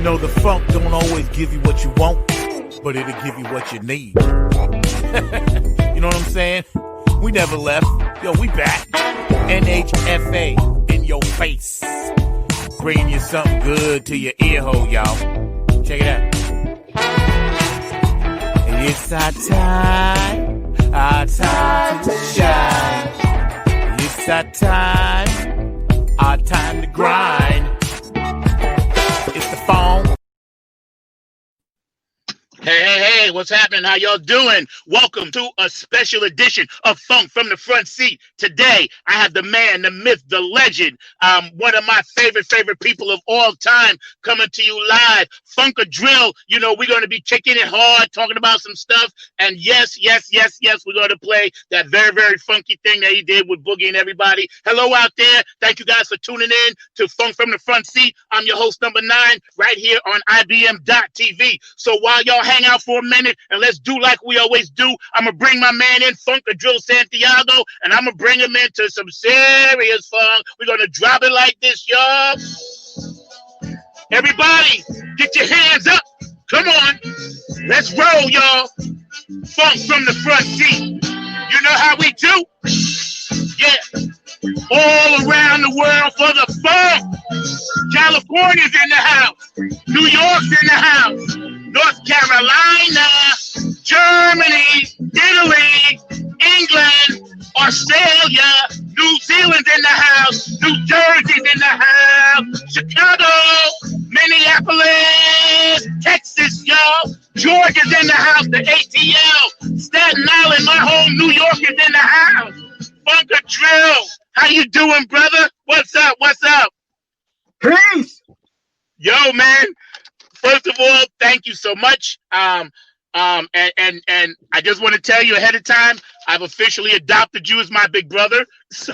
You know, the funk don't always give you what you want, but it'll give you what you need. You know what I'm saying? We never left. Yo, we back. NHFA in your face. Bringing you something good to your ear hole, y'all. Check it out. It's our time to shine. It's our time to grind. It's the phone. Hey, what's happening? How y'all doing? Welcome to a special edition of Funk from the Front Seat. Today, I have the man, the myth, the legend, one of my favorite people of all time coming to you live. Funka Drill. You know, we're going to be kicking it hard, talking about some stuff. And yes, we're going to play that very funky thing that he did with Boogie and everybody. Hello out there. Thank you guys for tuning in to Funk from the Front Seat. I'm your host, number 9, right here on IBM.TV. So while y'all hang out for a minute and let's do like we always do, I'm gonna bring my man in, Nefatali Santiago, and I'm gonna bring him into some serious fun. We're gonna drop it like this, y'all. Everybody, get your hands up. Come on, let's roll, y'all. Funk from the Front Seat. You know how we do? Yeah. All around the world for the funk. California's in the house. New York's in the house. North Carolina, Germany, Italy, England, Australia, New Zealand's in the house, New Jersey's in the house, Chicago, Minneapolis, Texas, y'all, Georgia's in the house, the ATL, Staten Island, my home, New York is in the house. Funka Drill, how you doing, brother? What's up? Peace! Yo, man. First of all, thank you so much. And I just want to tell you ahead of time, I've officially adopted you as my big brother. So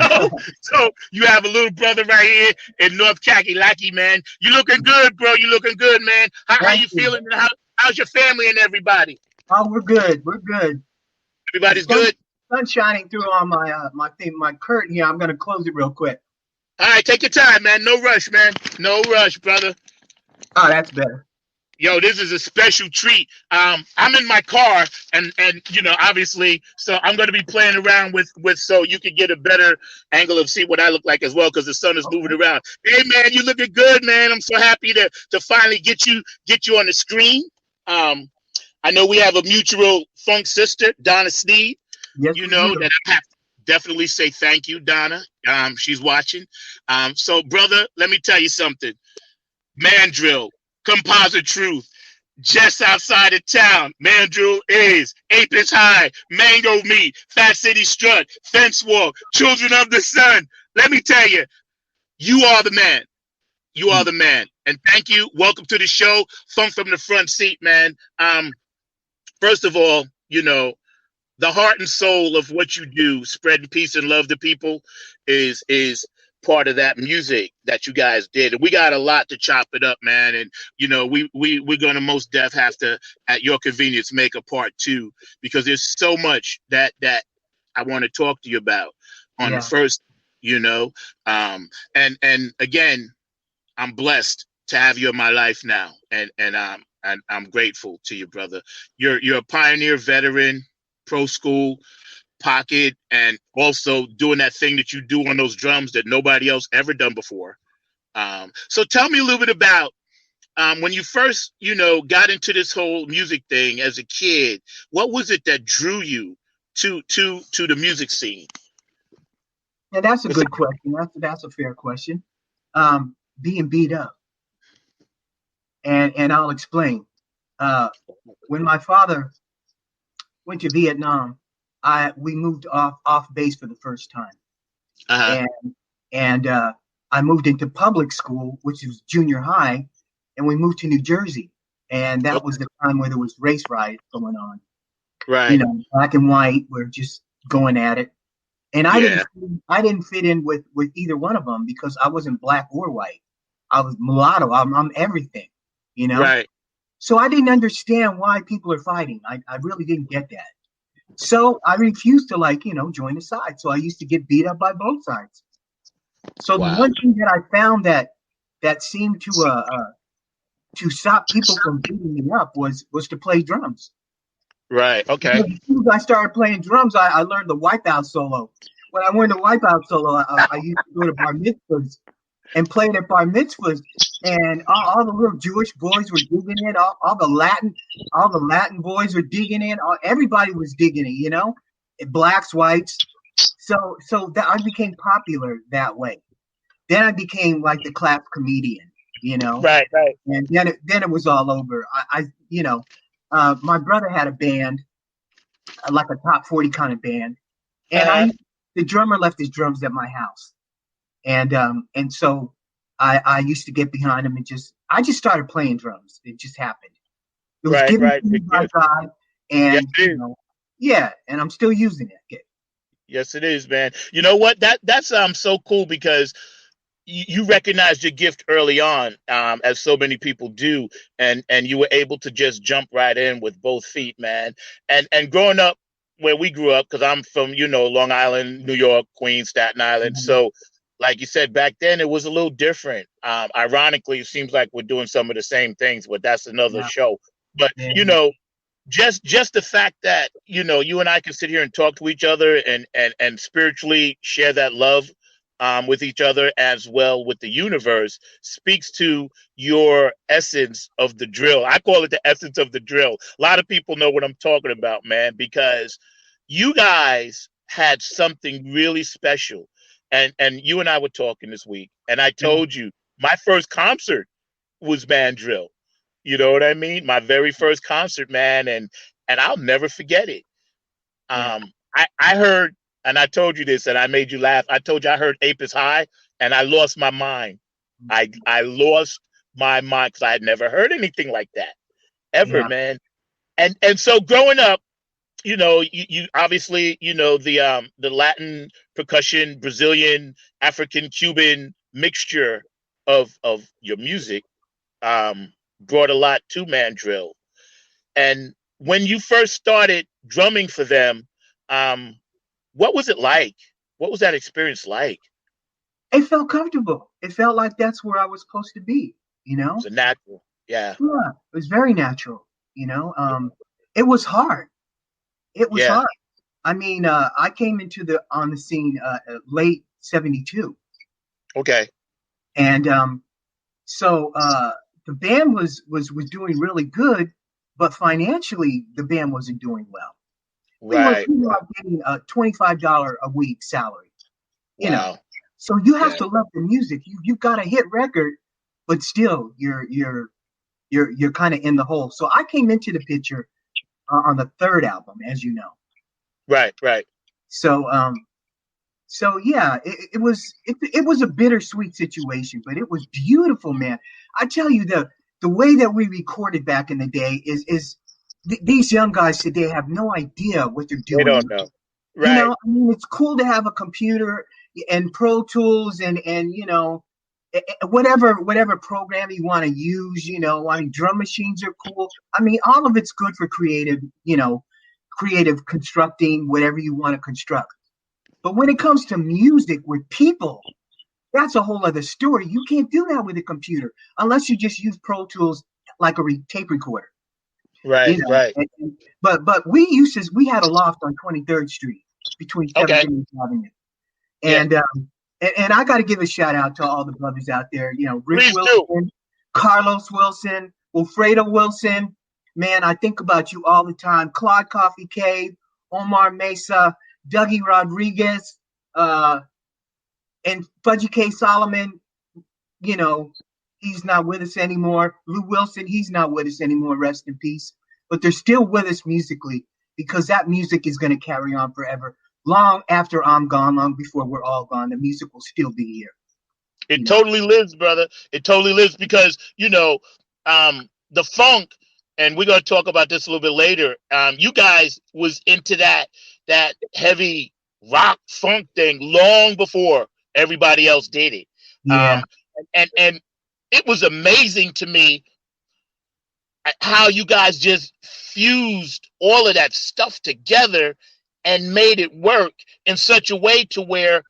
you have a little brother right here in North Kakalaki, man. You looking good, bro. You looking good, man. How you feeling? How's your family and everybody? Oh, we're good. Everybody's good. Sun's shining through on my curtain here. I'm gonna close it real quick. All right, take your time, man. No rush, man. No rush, brother. Oh, that's better. Yo, this is a special treat. I'm in my car, and you know, obviously, so I'm going to be playing around with so you can get a better angle of see what I look like as well, because the sun is moving around. Hey, man, you looking good, man. I'm so happy to finally get you on the screen. I know we have a mutual funk sister, Donna Sneed. Yes, you know that I have to definitely say thank you, Donna. She's watching. So, brother, let me tell you something. Mandrill. Composite Truth, just outside of town. Mandrill is Apis High, Mango Meat, Fat City Strut, Fence Walk, Children of the Sun. Let me tell you, you are the man. You are the man. And thank you. Welcome to the show. Funk from the Front Seat, man. First of all, you know, the heart and soul of what you do, spreading peace and love to people, is part of that music that you guys did. And we got a lot to chop it up, man. And, you know, we're going to most def have to, at your convenience, make a part 2, because there's so much that I want to talk to you about on the first, you know. And again, I'm blessed to have you in my life now. And I'm grateful to you, brother. You're a pioneer, veteran, pro school, pocket, and also doing that thing that you do on those drums that nobody else ever done before. So tell me a little bit about when you first, you know, got into this whole music thing as a kid. What was it that drew you to the music scene? Yeah, that's a good question. That's a fair question. Being beat up, and I'll explain. When my father went to Vietnam, we moved off base for the first time. And I moved into public school, which was junior high, and we moved to New Jersey. And that was the time where there was race riots going on. Right. You know, black and white were just going at it. And I didn't fit in with either one of them because I wasn't black or white. I was mulatto. I'm everything, you know? Right. So I didn't understand why people are fighting. I really didn't get that. So I refused to join the side. So I used to get beat up by both sides. So the one thing that I found that seemed to to stop people from beating me up was to play drums. Right. Okay. As soon as I started playing drums, I learned the wipeout solo. When I learned the wipeout solo, I used to go to bar mitzvahs and played at bar mitzvahs, and all the little Jewish boys were digging it. All the Latin boys were digging it. Everybody was digging it, you know, blacks, whites. So that I became popular that way. Then I became like the class comedian, you know. Right. And then it was all over. My brother had a band, like a top 40 kind of band, and the drummer left his drums at my house, and so I used to get behind him and I just started playing drums. It just happened. It was given to me by God, and and I'm still using it. Yes, it is, man. You know what? That's so cool because you recognized your gift early on, as so many people do, and you were able to just jump right in with both feet, man. And growing up where we grew up, because I'm from, Long Island, New York, Queens, Staten Island. Mm-hmm. So, like you said, back then it was a little different. Ironically, it seems like we're doing some of the same things, but that's another show. But just the fact that you and I can sit here and talk to each other and spiritually share that love with each other as well with the universe speaks to your essence of the drill. I call it the essence of the drill. A lot of people know what I'm talking about, man, because you guys had something really special. And you and I were talking this week, and I told you my first concert was mandrill. You know what I mean? My very first concert, man, and I'll never forget it. I heard, and I told you this, and I made you laugh. I told you I heard Ape is High, and I lost my mind. I lost my mind because I had never heard anything like that ever, man. And so growing up, you obviously, the Latin percussion, Brazilian, African, Cuban mixture of your music brought a lot to mandrill. And when you first started drumming for them, what was it like? What was that experience like? It felt comfortable. It felt like that's where I was supposed to be, It was a natural. Yeah. Yeah, it was very natural, It was hard. It was hard. I mean, I came on the scene late 72. Okay. And so the band was doing really good, but financially the band wasn't doing well. Right. We were getting a $25 a week salary, you know. So you have to love the music. You've got a hit record, but still you're kind of in the hole. So I came into the picture on the third album, as you know. Right. So it was a bittersweet situation, but it was beautiful, man. I tell you, the way that we recorded back in the day is these young guys today have no idea what they're doing. They don't know. Right. I mean, it's cool to have a computer and Pro Tools and whatever program you want to use. I mean, drum machines are cool. I mean, all of it's good for creative constructing whatever you want to construct. But when it comes to music with people, that's a whole other story. You can't do that with a computer unless you just use Pro Tools like a tape recorder. Right, right. But we had a loft on 23rd Street between 7th and 8th Avenue. And I got to give a shout out to all the brothers out there. Rick Please Wilson, do. Carlos Wilson, Wilfredo Wilson. Man, I think about you all the time. Claude Coffee Cave, Omar Mesa, Dougie Rodriguez, and Fudgy K. Solomon. He's not with us anymore. Lou Wilson, he's not with us anymore. Rest in peace. But they're still with us musically because that music is going to carry on forever. Long after I'm gone, long before we're all gone, the music will still be here. It totally lives, brother. It totally lives because, the funk, and we're going to talk about this a little bit later. You guys was into that heavy rock funk thing long before everybody else did it. Yeah. And it was amazing to me how you guys just fused all of that stuff together and made it work in such a way to where,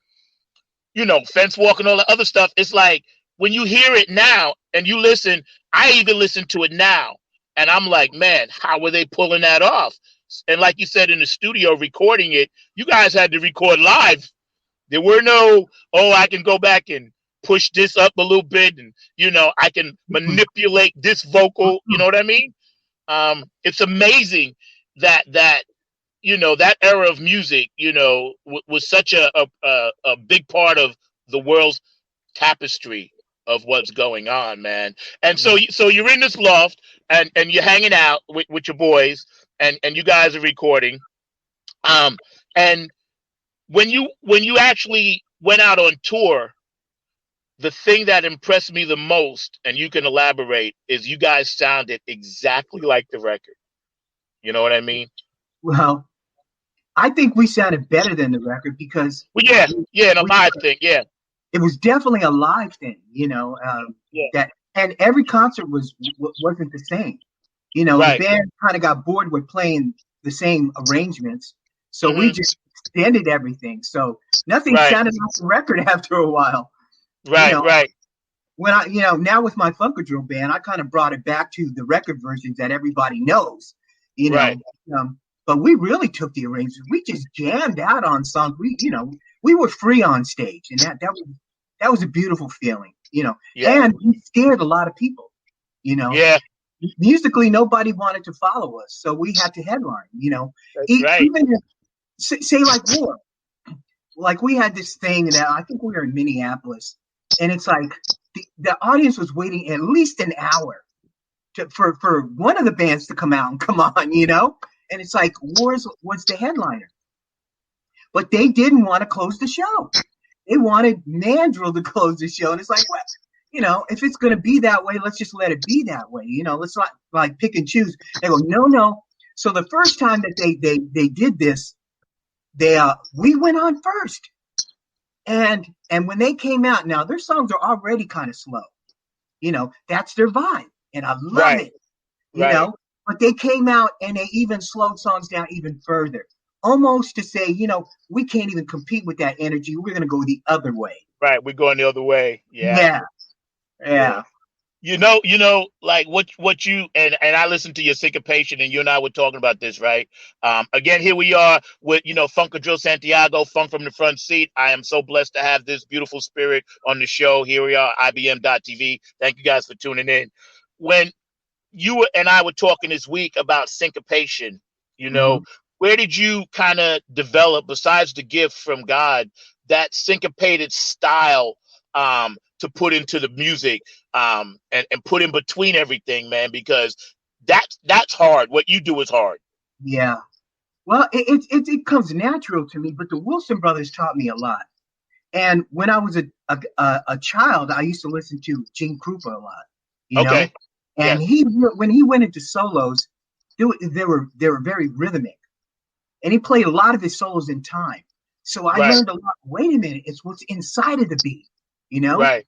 fence walk and all the other stuff. It's like when you hear it now and you listen, I even listen to it now, and I'm like, man, how were they pulling that off? And like you said, in the studio recording it, you guys had to record live. There were no, oh, I can go back and push this up a little bit, and I can manipulate this vocal. You know what I mean? It's amazing that that era of music, was such a big part of the world's tapestry of what's going on, man. And so you're in this loft and you're hanging out with your boys and you guys are recording. And when you actually went out on tour, the thing that impressed me the most, and you can elaborate, is you guys sounded exactly like the record. You know what I mean? Well, I think we sounded better than the record because in a live thing, yeah. It was definitely a live thing, that, and every concert wasn't the same. Right. The band kind of got bored with playing the same arrangements, so we just extended everything. So nothing sounded like the record after a while. Right. When I, now with my Funkadrill band, I kind of brought it back to the record versions that everybody knows, Right. But we really took the arrangements. We just jammed out on songs. We were free on stage, and that was a beautiful feeling, And we scared a lot of people, Yeah. Musically, nobody wanted to follow us, so we had to headline, Even if, say like War, like we had this thing that I think we were in Minneapolis, and it's like the audience was waiting at least an hour for one of the bands to come out and come on, and it's like War was the headliner. But they didn't want to close the show. They wanted Mandrill to close the show. And it's like, well, if it's going to be that way, let's just let it be that way. Let's not like pick and choose. They go, no. So the first time that they did this, we went on first. And when they came out, now their songs are already kind of slow. That's their vibe. And I love it. But they came out and they even slowed songs down even further. Almost to say, we can't even compete with that energy. We're going to go the other way. Right. We're going the other way. Yeah. Like what you, and I listened to your Syncopation, and you and I were talking about this, right? Again, here we are with, Funkadrill Santiago, Funk from the Front Seat. I am so blessed to have this beautiful spirit on the show. Here we are, IBM.TV. Thank you guys for tuning in. When you and I were talking this week about Syncopation, where did you kind of develop, besides the gift from God, that syncopated style to put into the music and put in between everything, man? Because that's hard. What you do is hard. Yeah. Well, it comes natural to me, but the Wilson brothers taught me a lot. And when I was a child, I used to listen to Gene Krupa a lot. Okay. And when he went into solos, they were very rhythmic. And he played a lot of his solos in time. So I learned a lot. Wait a minute, it's what's inside of the beat, Right.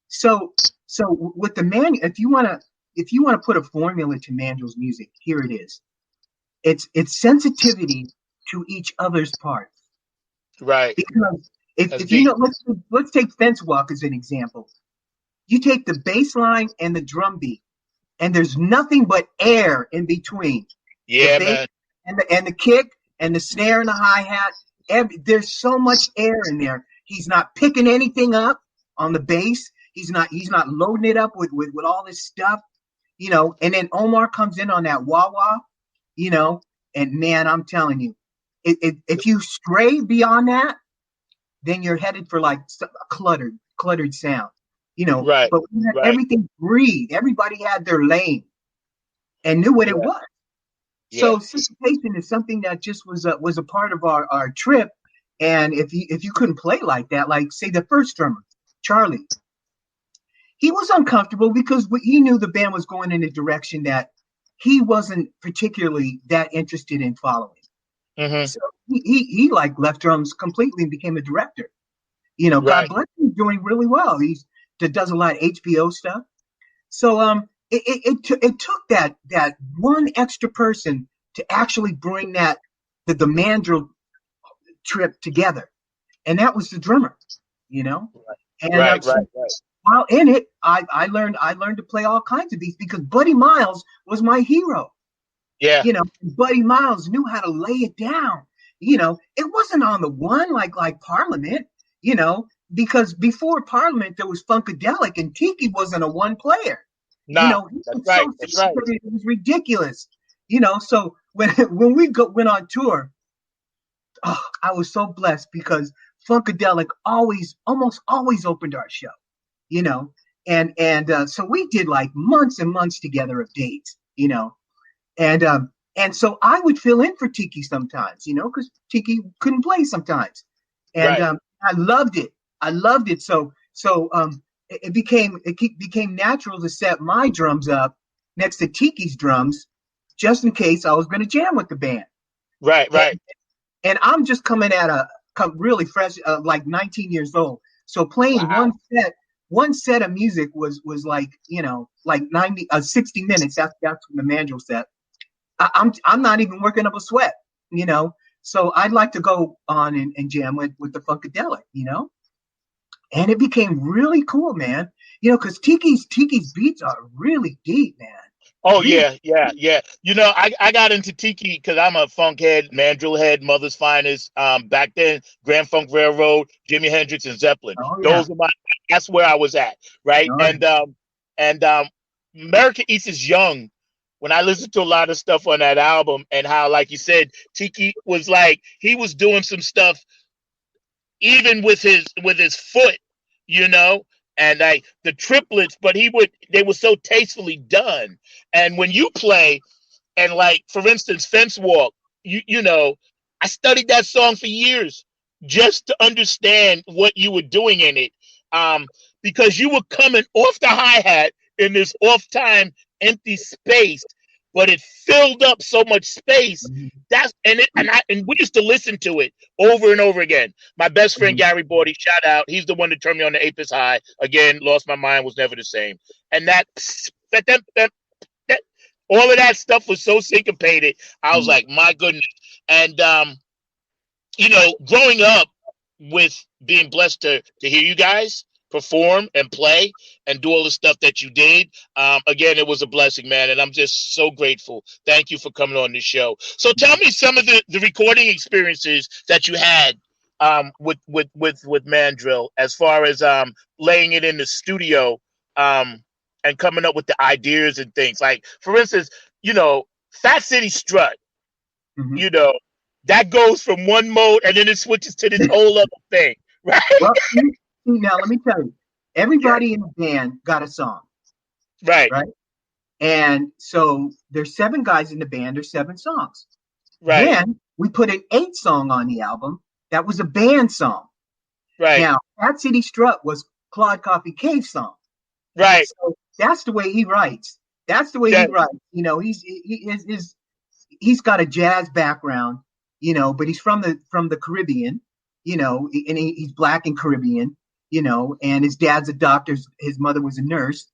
So with the if you want to put a formula to Mandrill's music, here it is. It's sensitivity to each other's parts. Right. Because if let's take Fence Walk as an example. You take the bass line and the drum beat, and there's nothing but air in between. Yeah, man. And the kick and the snare and the hi-hat. There's so much air in there. He's not picking anything up on the bass. He's not loading it up with all this stuff, and then Omar comes in on that wah-wah, and man, I'm telling you, if you stray beyond that, then you're headed for like a cluttered sound, Right. But everything breathed. Everybody had their lane and knew what it was. So syncopation is something that just was a part of our trip. And if you couldn't play like that, like say the first drummer, Charlie, he was uncomfortable because he knew the band was going in a direction that he wasn't particularly that interested in following. Mm-hmm. So he like left drums completely and became a director. God bless him, he's doing really well. He does a lot of HBO stuff. So it took that one extra person to actually bring the Mandrill trip together, and that was the drummer. And right. while in it, I learned to play all kinds of beats because Buddy Miles was my hero. Yeah. Buddy Miles knew how to lay it down. It wasn't on the one like Parliament, because before Parliament there was Funkadelic and Tiki wasn't a one player. Nah, He that's was right. so That's right. it was ridiculous. So when we went on tour, I was so blessed because Funkadelic almost always opened our show, and so we did like months and months together of dates, and so I would fill in for Tiki sometimes, because Tiki couldn't play sometimes, and Right. I loved it. I loved it. It became natural to set my drums up next to Tiki's drums, just in case I was going to jam with the band. Right. Right. And I'm just coming at really fresh, like 19 years old. So playing Wow. one set of music was like, like 60 minutes. That's the Mandrill set. I'm not even working up a sweat, So I'd like to go on and jam with the Funkadelic, And it became really cool, man. Because Tiki's beats are really deep, man. Oh Really. yeah. I got into Tiki because I'm a funk head, mandrill head, Mother's Finest. Back then, Grand Funk Railroad, Jimi Hendrix, and Zeppelin. Oh yeah. Those are That's where I was at, right? Oh, And American East is Young. When I listened to a lot of stuff on that album, and how, like you said, Tiki was like he was doing some stuff even with his foot, you know, and like the triplets, but they were so tastefully done. And when you play, and like for instance, Fence Walk, I studied that song for years just to understand what you were doing in it. Because you were coming off the hi-hat in this off time empty space, but it filled up so much space. And we used to listen to it over and over again. My best friend Gary Bordy, shout out, he's the one that turned me on to Apis High. Again, lost my mind, was never the same. And that all of that stuff was so syncopated. I was like, my goodness. And growing up with being blessed to hear you guys perform and play and do all the stuff that you did. Again, it was a blessing, man, and I'm just so grateful. Thank you for coming on this show. So tell me some of the recording experiences that you had with Mandrill, as far as laying it in the studio and coming up with the ideas and things. Like, for instance, Fat City Strut, that goes from one mode and then it switches to this whole other thing, right? Well, now let me tell you, everybody in the band got a song, right? And so there's 7 guys in the band. There's 7 songs. Right. Then we put an 8th song on the album. That was a band song. Right. Now, Fat City Strut was Claude Coffee Cave's song. Right. So that's the way he writes. That's the way he writes. He's got a jazz background, but he's from the Caribbean, and he's Black and Caribbean, and his dad's a doctor, his mother was a nurse,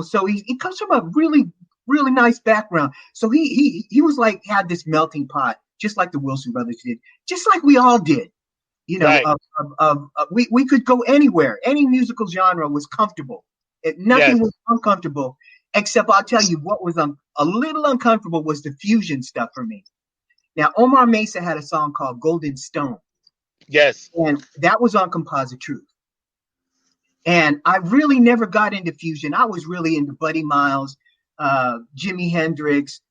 so he comes from a really, really nice background. So he was like, had this melting pot, just like the Wilson brothers did, just like we all did, we could go anywhere. Any musical genre was comfortable. Nothing was uncomfortable, except I'll tell you what was a little uncomfortable was the fusion stuff for me. Now, Omar Mesa had a song called Golden Stone. Yes. And that was on Composite Truth. And I really never got into fusion. I was really into Buddy Miles, Jimi Hendrix,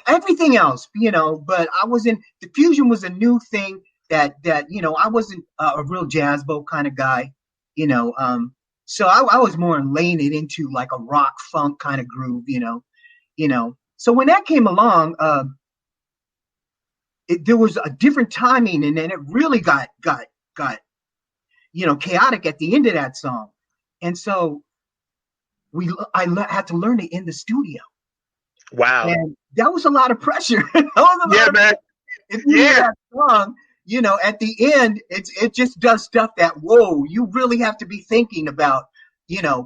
everything else, but the fusion was a new thing that I wasn't a real jazz boat kind of guy, so I was more laying it into like a rock funk kind of groove, So when that came along, there was a different timing, and then it really got chaotic at the end of that song, and so I had to learn it in the studio. Wow, and that was a lot of pressure. Man. If you hear that song, at the end, it just does stuff that you really have to be thinking about,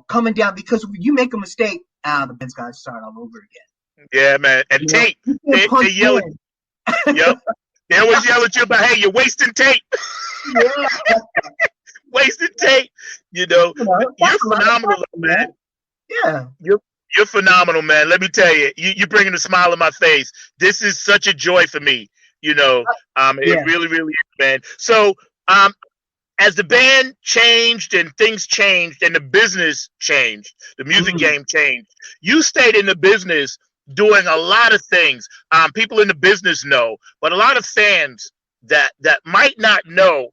coming down, because when you make a mistake, the band's got to start all over again. Yeah, man, and tape. They yell. Yep. They always yell at you about, hey, you're wasting tape. Yeah. Wasted tape. You know, you're That's a lot of phenomenal, fun, man. Yeah. You're phenomenal, man. Let me tell you, you're bringing a smile on my face. This is such a joy for me. You know, it Yeah. really, really is, man. So, um, as the band changed and things changed and the business changed, the music game changed, you stayed in the business doing a lot of things. People in the business know, but a lot of fans that might not know,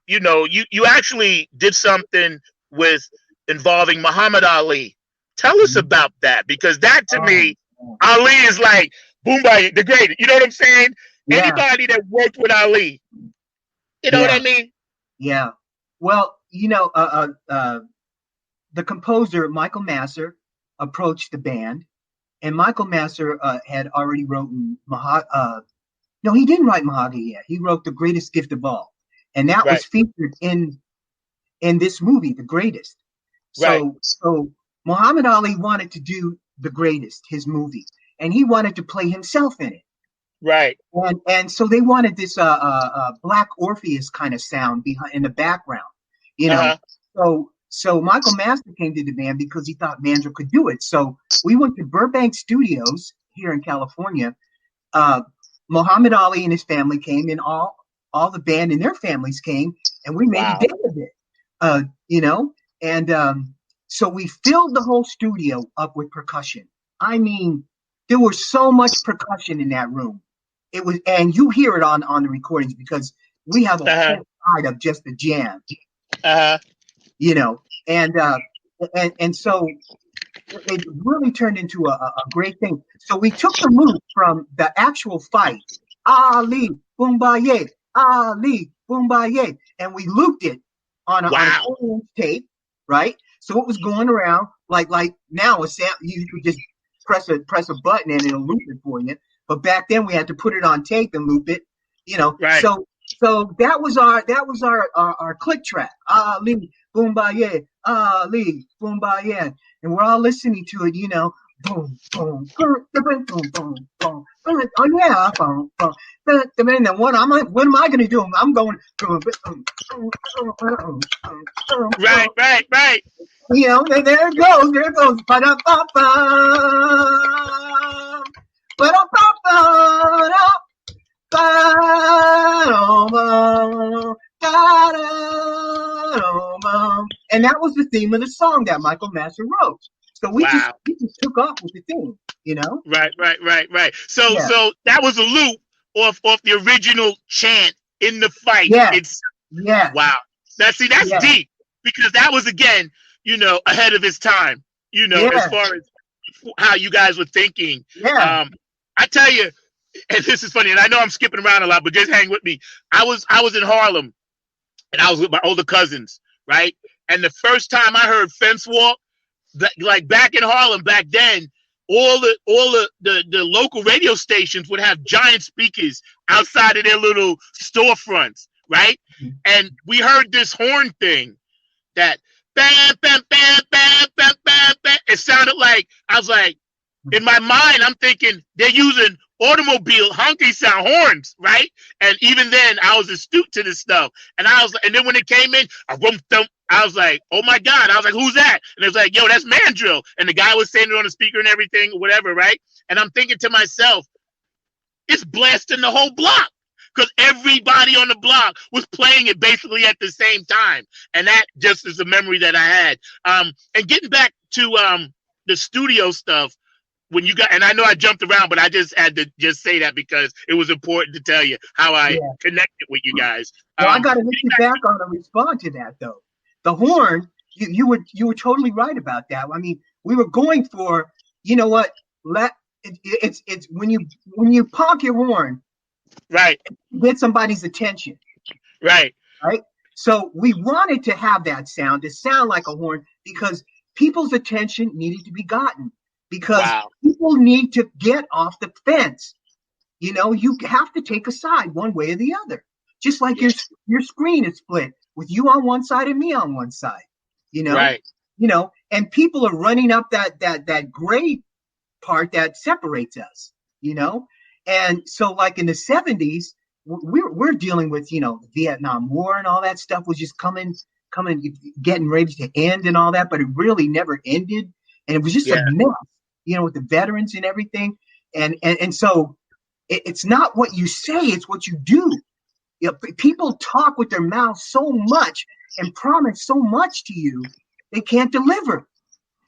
you actually did something with involving Muhammad Ali. Tell us about that, because that to me, Ali is like Boomba, the greatest. You know what I'm saying? Yeah. Anybody that worked with Ali, you know what I mean? Yeah. Well, the composer Michael Masser approached the band, and Michael Masser had already written no, he didn't write Mahogany yet. He wrote The Greatest Gift of All, and that was featured in this movie, The Greatest. So Muhammad Ali wanted to do The Greatest, his movie, and he wanted to play himself in it. Right. And so they wanted this Black Orpheus kind of sound behind in the background, you know. So Michael Master came to the band because he thought Mandrill could do it. So we went to Burbank Studios here in California. Muhammad Ali and his family came, and all the band and their families came, and we made a day of it. And so we filled the whole studio up with percussion. I mean, there was so much percussion in that room. It was, and you hear it on the recordings because we have a whole side of just the jam. And so it really turned into a great thing. So we took the loop from the actual fight, Ali Boombaye, Ali Boombaye, and we looped it on a 4-inch tape, right? So it was going around like now you could just press a button and it'll loop it for you. But back then we had to put it on tape and loop it, Right. So that was our click track. Ali Boombaye, Ali Boombaye, and we're all listening to it, boom, boom, boom, boom, boom, boom, boom. Oh yeah, boom, boom. And then what am I going to do? I'm going. Right. And there it goes. There it goes. Ba-da-ba-ba. Ba-da-ba-ba. And that was the theme of the song that Michael Masser wrote. So we just took off with the theme, Right. So that was a loop off the original chant in the fight. Yeah. Wow. Now see, that's deep, because that was again, ahead of his time. As far as how you guys were thinking. Yeah. I tell you, and this is funny, and I know I'm skipping around a lot, but just hang with me. I was in Harlem, and I was with my older cousins, right? And the first time I heard Fence Walk, like back in Harlem back then, all the local radio stations would have giant speakers outside of their little storefronts, right? And we heard this horn thing that bam, bam, bam, bam, bam, bam, bam. It sounded like, I was like, in my mind, I'm thinking they're using automobile honky sound horns, right? And even then, I was astute to this stuff. And then when it came in, I was like, oh my God. I was like, who's that? And it was like, yo, that's Mandrill. And the guy was saying it on the speaker and everything, whatever, right? And I'm thinking to myself, it's blasting the whole block, because everybody on the block was playing it basically at the same time. And that just is a memory that I had. And getting back to the studio stuff, when you got, and I know I jumped around, but I just had to just say that because it was important to tell you how I connected with you guys. Well, I got to hit you back on and respond to that, though. The horn, you were totally right about that. I mean, we were going for, you know what? It's when you honk your horn, right, get somebody's attention, right. So we wanted to have that sound to sound like a horn because people's attention needed to be gotten. Because people need to get off the fence. You have to take a side one way or the other. Just like your screen is split with you on one side and me on one side. Right. And people are running up that gray part that separates us. And so like in the 70s, we're dealing with, you know, Vietnam War and all that stuff was just coming, getting ready to end and all that, but it really never ended, and it was just a mess, you know, with the veterans and everything, and so it's not what you say, it's what you do. You know, people talk with their mouths so much and promise so much to you, they can't deliver.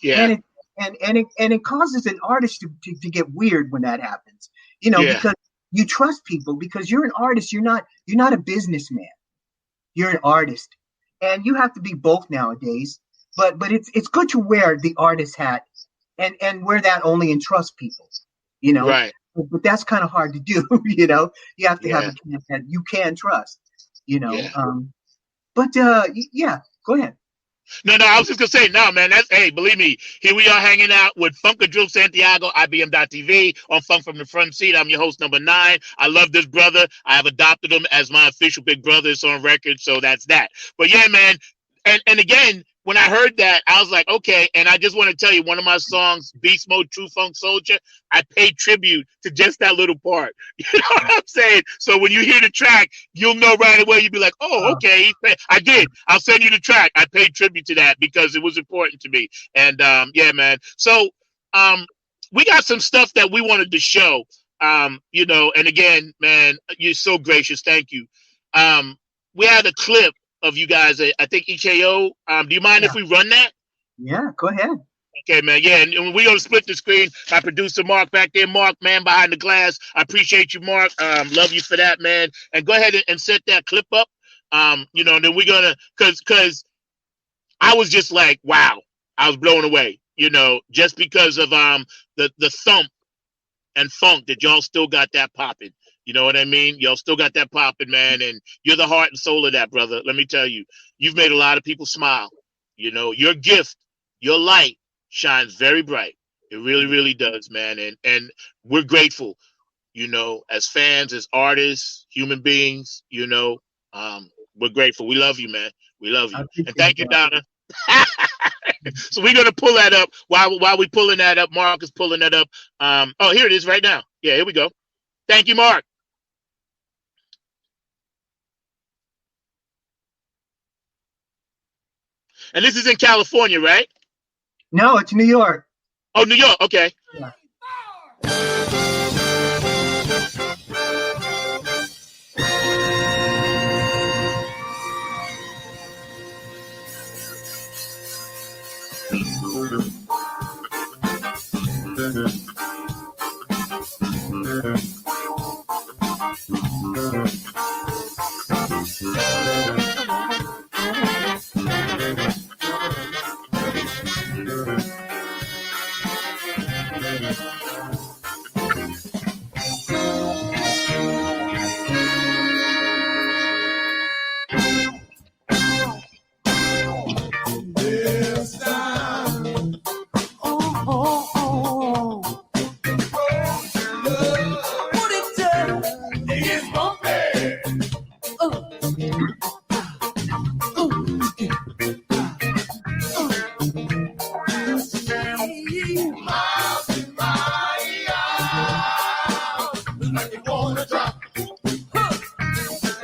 Yeah. And it causes an artist to get weird when that happens, you know, because you trust people, because you're an artist. You're not a businessman. You're an artist, and you have to be both nowadays. But it's good to wear the artist hat and wear that only and trust people, you know. Right. But that's kind of hard to do, you know. You have to have a camp that you can trust, you know. Yeah, go ahead. No, I was just gonna say, no, man. Hey, believe me, here we are hanging out with Funkadrillo Santiago, IBM.TV on Funk from the Front Seat. I'm your host, number 9. I love this brother. I have adopted him as my official big brother. It's on record, so that's that. But yeah, man. And again, when I heard that, I was like, okay. And I just want to tell you, one of my songs, Beast Mode, True Funk Soldier, I paid tribute to just that little part. You know what I'm saying? So when you hear the track, you'll know right away. You'll be like, oh, okay. I did. I'll send you the track. I paid tribute to that because it was important to me. And yeah, man. So we got some stuff that we wanted to show. You know, and again, man, you're so gracious. Thank you. We had a clip of you guys, I think EKO. Do you mind if we run that? Yeah, go ahead. Okay, man. Yeah, and we're gonna split the screen. My producer Mark back there, Mark, man, behind the glass. I appreciate you, Mark. Love you for that, man. And go ahead and set that clip up. You know, and then we're gonna, cause I was just like, wow, I was blown away. You know, just because of the thump and funk that y'all still got that popping. You know what I mean? Y'all still got that popping, man. And you're the heart and soul of that, brother. Let me tell you, you've made a lot of people smile. You know, your gift, your light shines very bright. It really, really does, man. And we're grateful, you know, as fans, as artists, human beings, you know, we're grateful. We love you, man. We love you. And thank you, Donna. So we're going to pull that up while we're pulling that up. Mark is pulling that up. Oh, here it is right now. Yeah, here we go. Thank you, Mark. And this is in California, right? No, it's New York. Oh, New York. Okay. Yeah.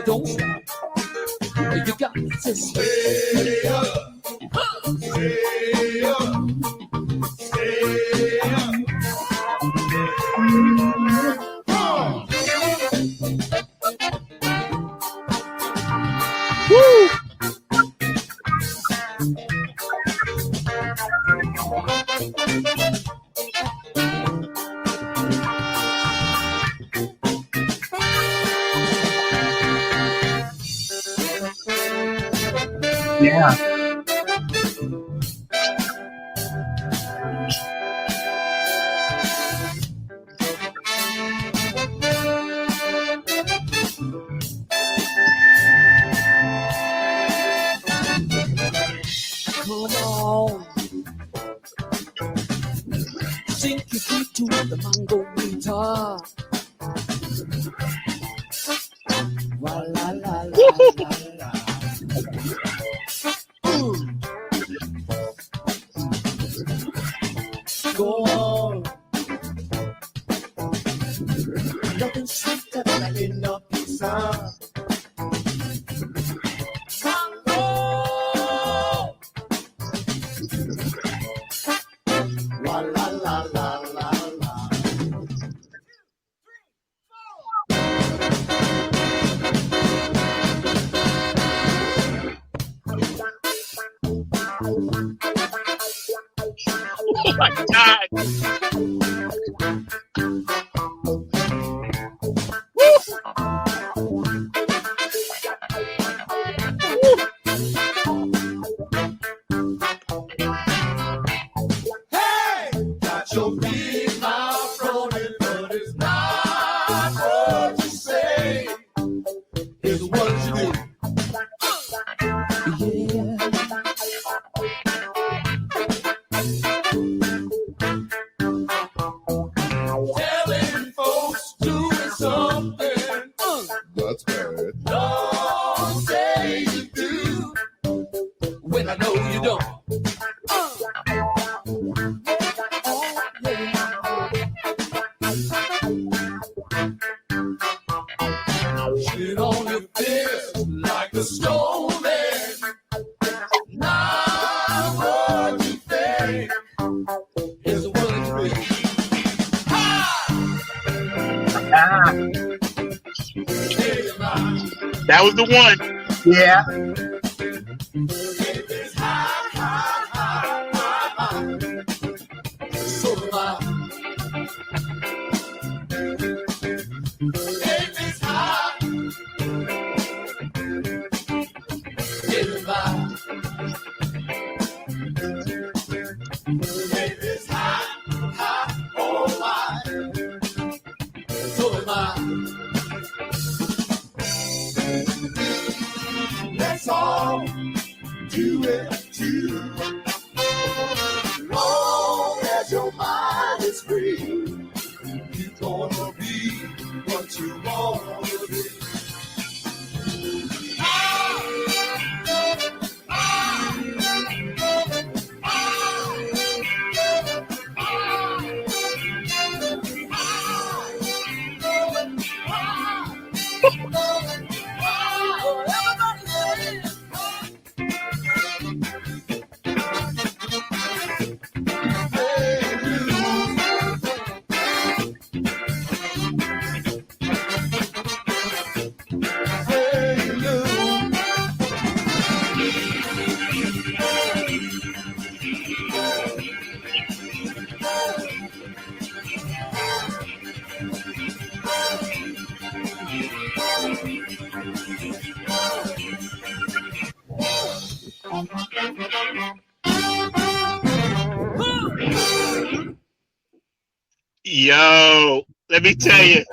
Don't stop. You got to stay up. Stay up. Stay up. Woo! Yeah. Come on. Sink your feet to the mango guitar. La la la la la. Go on. Nothing sweeter than a piece time. La la la la la la. Oh my God. Hey, got your big mouth rolling, but it's not what you say. It's what you do. Telling folks doing something that's bad. Don't say you do when I know you don't. Shit on your fist like a snowman. Not what you think is what you be. That was the one. Yeah. It's hot, hot, hot, hot, hot. So am I. It's hot. Everybody. It's hot, hot, oh my. So am I. Let's all do it too. Long as your mind is free, you're gonna be what you wanna be. Yo, let me tell you.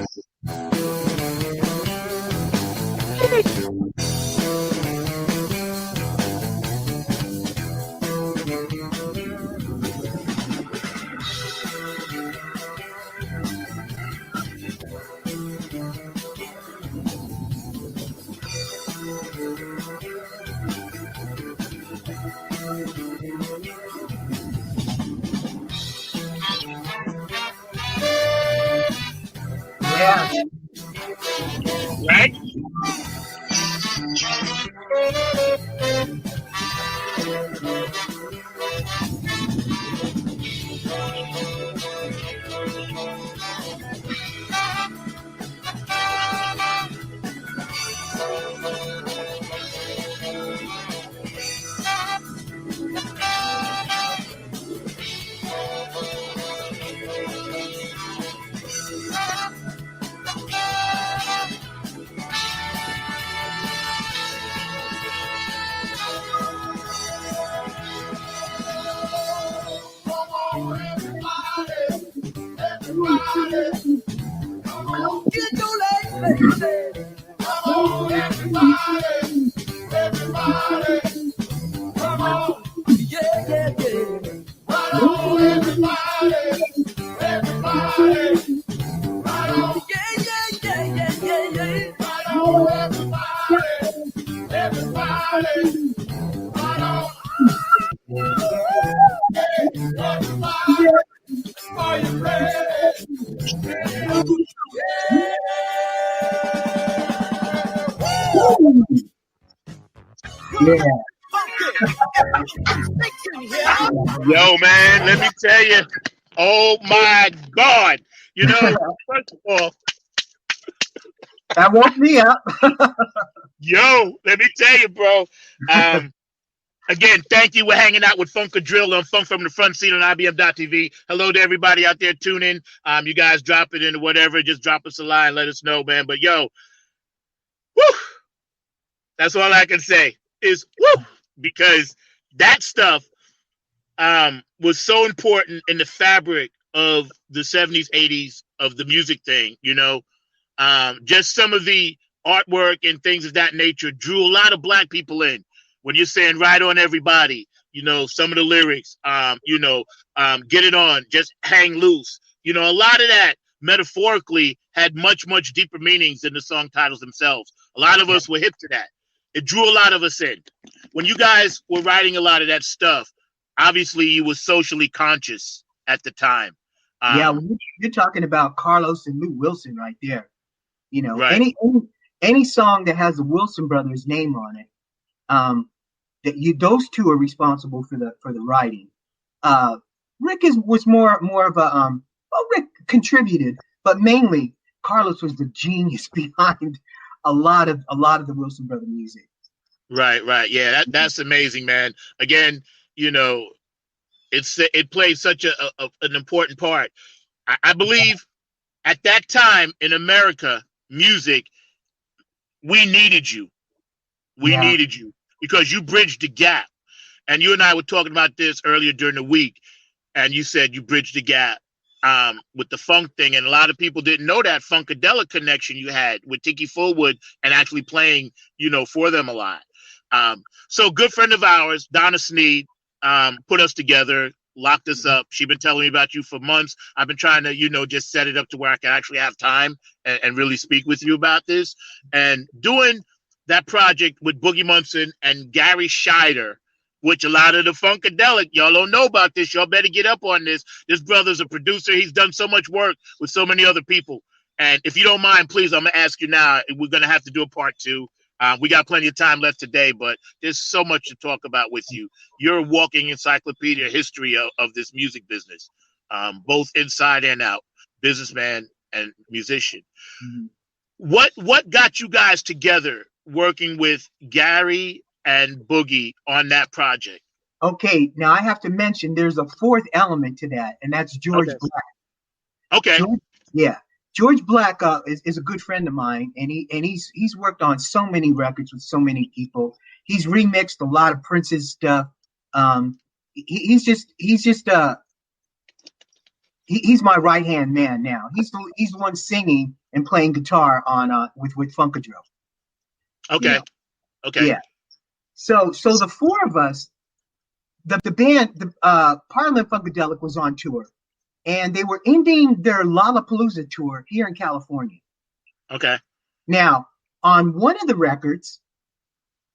Yeah. Right? Get your legs, baby. Come on, everybody, everybody, come on. Yeah, yeah, yeah. Right on, everybody, everybody, right on. Yeah, yeah, yeah, yeah, yeah, yeah. Right on, everybody, everybody, right on. Hey, everybody, are you ready? Yeah. Yeah. Yo, man, let me tell you. Oh my God! You know, first of all, That woke me up. yo, let me tell you, bro. Again, thank you. We're hanging out with Funkadrill on Funk from the Front Seat on IBM.TV. Hello to everybody out there tuning. You guys drop it into whatever. Just drop us a line. Let us know, man. But yo, woo, that's all I can say is woo, because that stuff was so important in the fabric of the 70s, 80s of the music thing. You know, just some of the artwork and things of that nature drew a lot of black people in. When you're saying "Ride on Everybody," you know, some of the lyrics, "Get It On," just "Hang Loose." You know, a lot of that metaphorically had much, much deeper meanings than the song titles themselves. A lot of us were hip to that. It drew a lot of us in. When you guys were writing a lot of that stuff, obviously you were socially conscious at the time. Yeah, you're talking about Carlos and Lou Wilson right there. You know, Right. any song that has the Wilson brothers' name on it, those two are responsible for the writing. Rick was more of a well, Rick contributed, but mainly Carlos was the genius behind a lot of the Wilson brother music. Right. Yeah, that's amazing, man. Again, you know, it plays such an important part. I believe at that time in America, music, we needed you. We Yeah. needed you because you bridged the gap. And you and I were talking about this earlier during the week, and you said you bridged the gap with the funk thing, and a lot of people didn't know that funkadelic connection you had with Tiki Fullwood and actually playing, you know, for them a lot. So a good friend of ours, Donna Sneed, put us together, locked us up. She's been telling me about you for months. I've been trying to, you know, just set it up to where I can actually have time and really speak with you about this. And doing that project with Boogie Munson and Gary Scheider, which a lot of the Funkadelic, y'all don't know about this. Y'all better get up on this. This brother's a producer. He's done so much work with so many other people. And if you don't mind, please, I'm going to ask you now. We're going to have to do a part 2. We got plenty of time left today, but there's so much to talk about with you. You're a walking encyclopedia history of this music business, both inside and out, businessman and musician. Mm-hmm. What got you guys together working with Gary and Boogie on that project? Okay, now I have to mention there's a fourth element to that, and that's George Black. Okay. George Black is a good friend of mine, and he's worked on so many records with so many people. He's remixed a lot of Prince's stuff. He's my right hand man now. He's the one singing and playing guitar on with Funkadrill. Okay. You know? Okay. Yeah. So the four of us, the band, Parliament Funkadelic was on tour, and they were ending their Lollapalooza tour here in California. Okay. Now, on one of the records,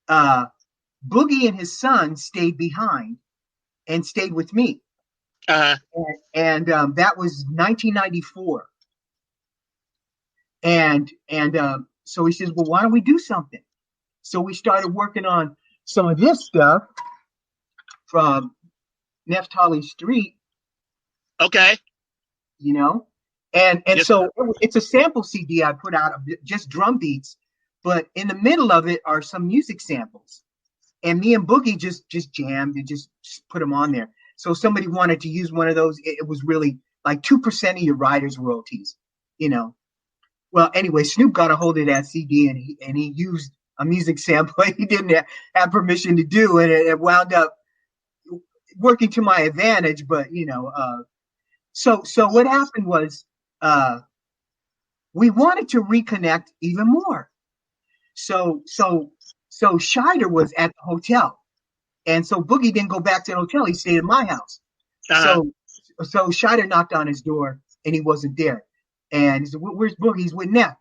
Boogie and his son stayed behind and stayed with me. Uh-huh. And that was 1994. And so he says, well, why don't we do something? So we started working on some of this stuff from Nefatali Street. Okay. You know, and Yes, so it's a sample CD I put out of just drum beats, but in the middle of it are some music samples, and me and Boogie just jammed and just put them on there. So if somebody wanted to use one of those, it was really like 2% of your writer's royalties, you know. Well, anyway, Snoop got a hold of that CD and he used a music sample he didn't have permission to do, and it wound up working to my advantage. But you know, so what happened was we wanted to reconnect even more. So Scheider was at the hotel, and so Boogie didn't go back to the hotel. He stayed at my house. Uh-huh. So Scheider knocked on his door, and he wasn't there. And he said, "Where's Boogie?" He's with Neff.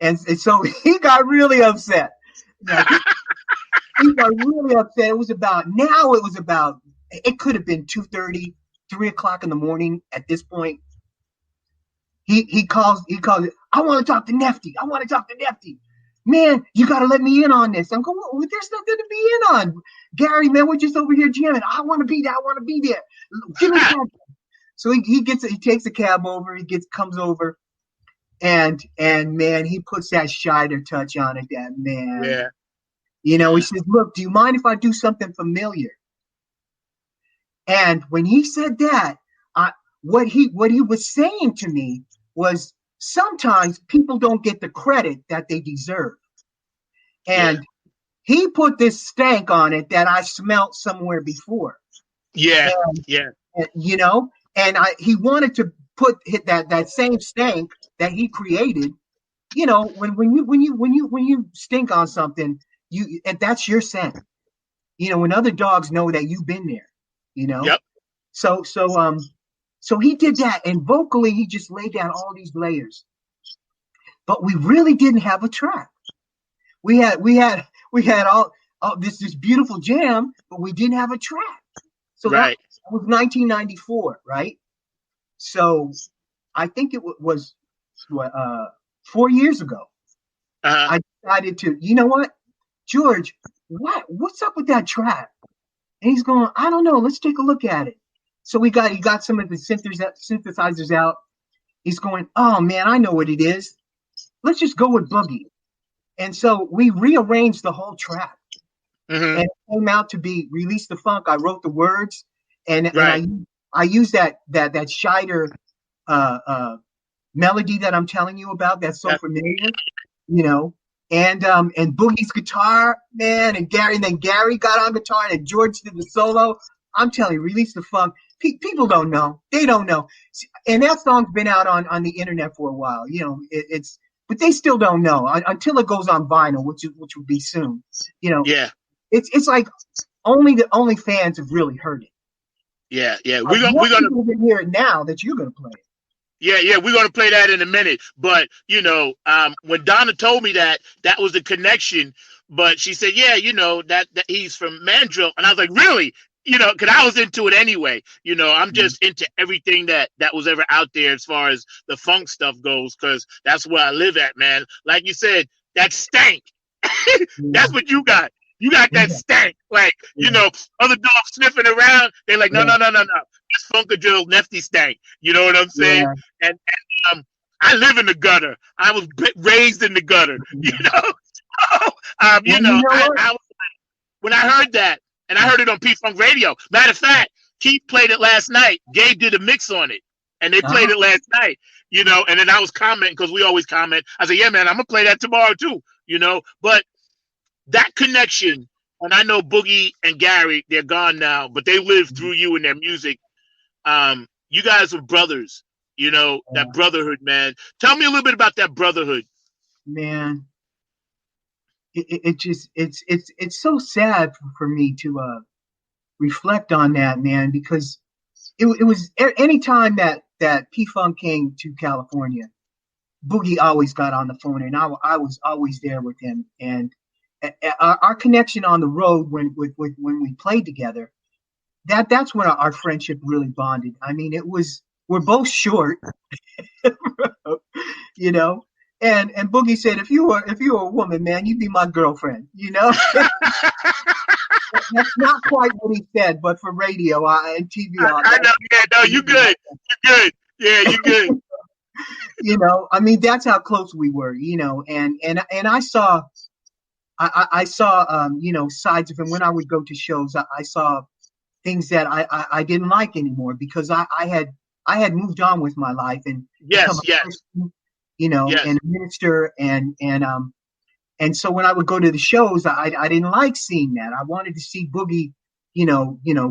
And so he got really upset. He got really upset. It was about, it could have been 2:30, 3 o'clock in the morning at this point. He calls, I want to talk to Nefty. man, you got to let me in on this. I'm going, well, there's nothing to be in on. Gary, man, we're just over here jamming. I want to be there. I want to be there. Give me that. So he takes a cab over. Comes over, and man, he puts that Scheider touch on it. That man, Yeah. He says, "Look, do you mind if I do something familiar?" And when he said that, what he was saying to me was, sometimes people don't get the credit that they deserve. And he put this stank on it that I smelt somewhere before. Yeah. And, he wanted to hit that same stank that he created. When you stink on something, and that's your scent. When other dogs know that you've been there. Yep. So he did that, and vocally he just laid down all these layers. But we really didn't have a track. We had all this beautiful jam, but we didn't have a track. So that was 1994, right? So I think it was 4 years ago. I decided to, you know what, George, what's up with that track? And he's going, I don't know. Let's take a look at it. So he got some of the synthesizers out. He's going, oh man, I know what it is. Let's just go with Boogie. And so we rearranged the whole track. And it came out to be Release the Funk. I wrote the words, and I used that Scheider melody that I'm telling you about. That's so familiar, And Boogie's guitar, man, and then Gary got on guitar, and George did the solo. I'm telling you, Release the Funk. People don't know. They don't know. And that song's been out on the internet for a while. But they still don't know until it goes on vinyl, which will be soon. Yeah. It's like only fans have really heard it. Yeah. We're gonna hear it now that you're gonna play it. Yeah, we're gonna play that in a minute. But when Donna told me that was the connection, but she said, that he's from Mandrill, and I was like, really? Because I was into it anyway. I'm just into everything that was ever out there as far as the funk stuff goes, because that's where I live at, man. Like you said, that stank. That's what you got. You got that stank. Like, other dogs sniffing around. They're like, no. It's Funkadrill Nefty stank. You know what I'm saying? Yeah. And I live in the gutter. I was raised in the gutter. When I heard that, and I heard it on P-Funk Radio. Matter of fact, Keith played it last night. Gabe did a mix on it, and they played it last night. And then I was commenting, because we always comment. I said, yeah, man, I'm gonna play that tomorrow too. But that connection, and I know Boogie and Gary, they're gone now, but they live through you and their music. You guys are brothers. That brotherhood, man. Tell me a little bit about that brotherhood, man. It's so sad for me to reflect on that, man, because it was any time that P-Funk came to California, Boogie always got on the phone, and I was always there with him. And our connection on the road when we played together, that's when our friendship really bonded. I mean, we're both short, And Boogie said, if you were a woman, man, you'd be my girlfriend, That's not quite what he said, but for radio and TV. I know. Yeah, no, you good. You good. Yeah, you good. I mean, that's how close we were, and I saw, sides of him when I would go to shows. I saw things that I didn't like anymore, because I had moved on with my life and Christian, and a minister, and so when I would go to the shows, I didn't like seeing that. I wanted to see Boogie,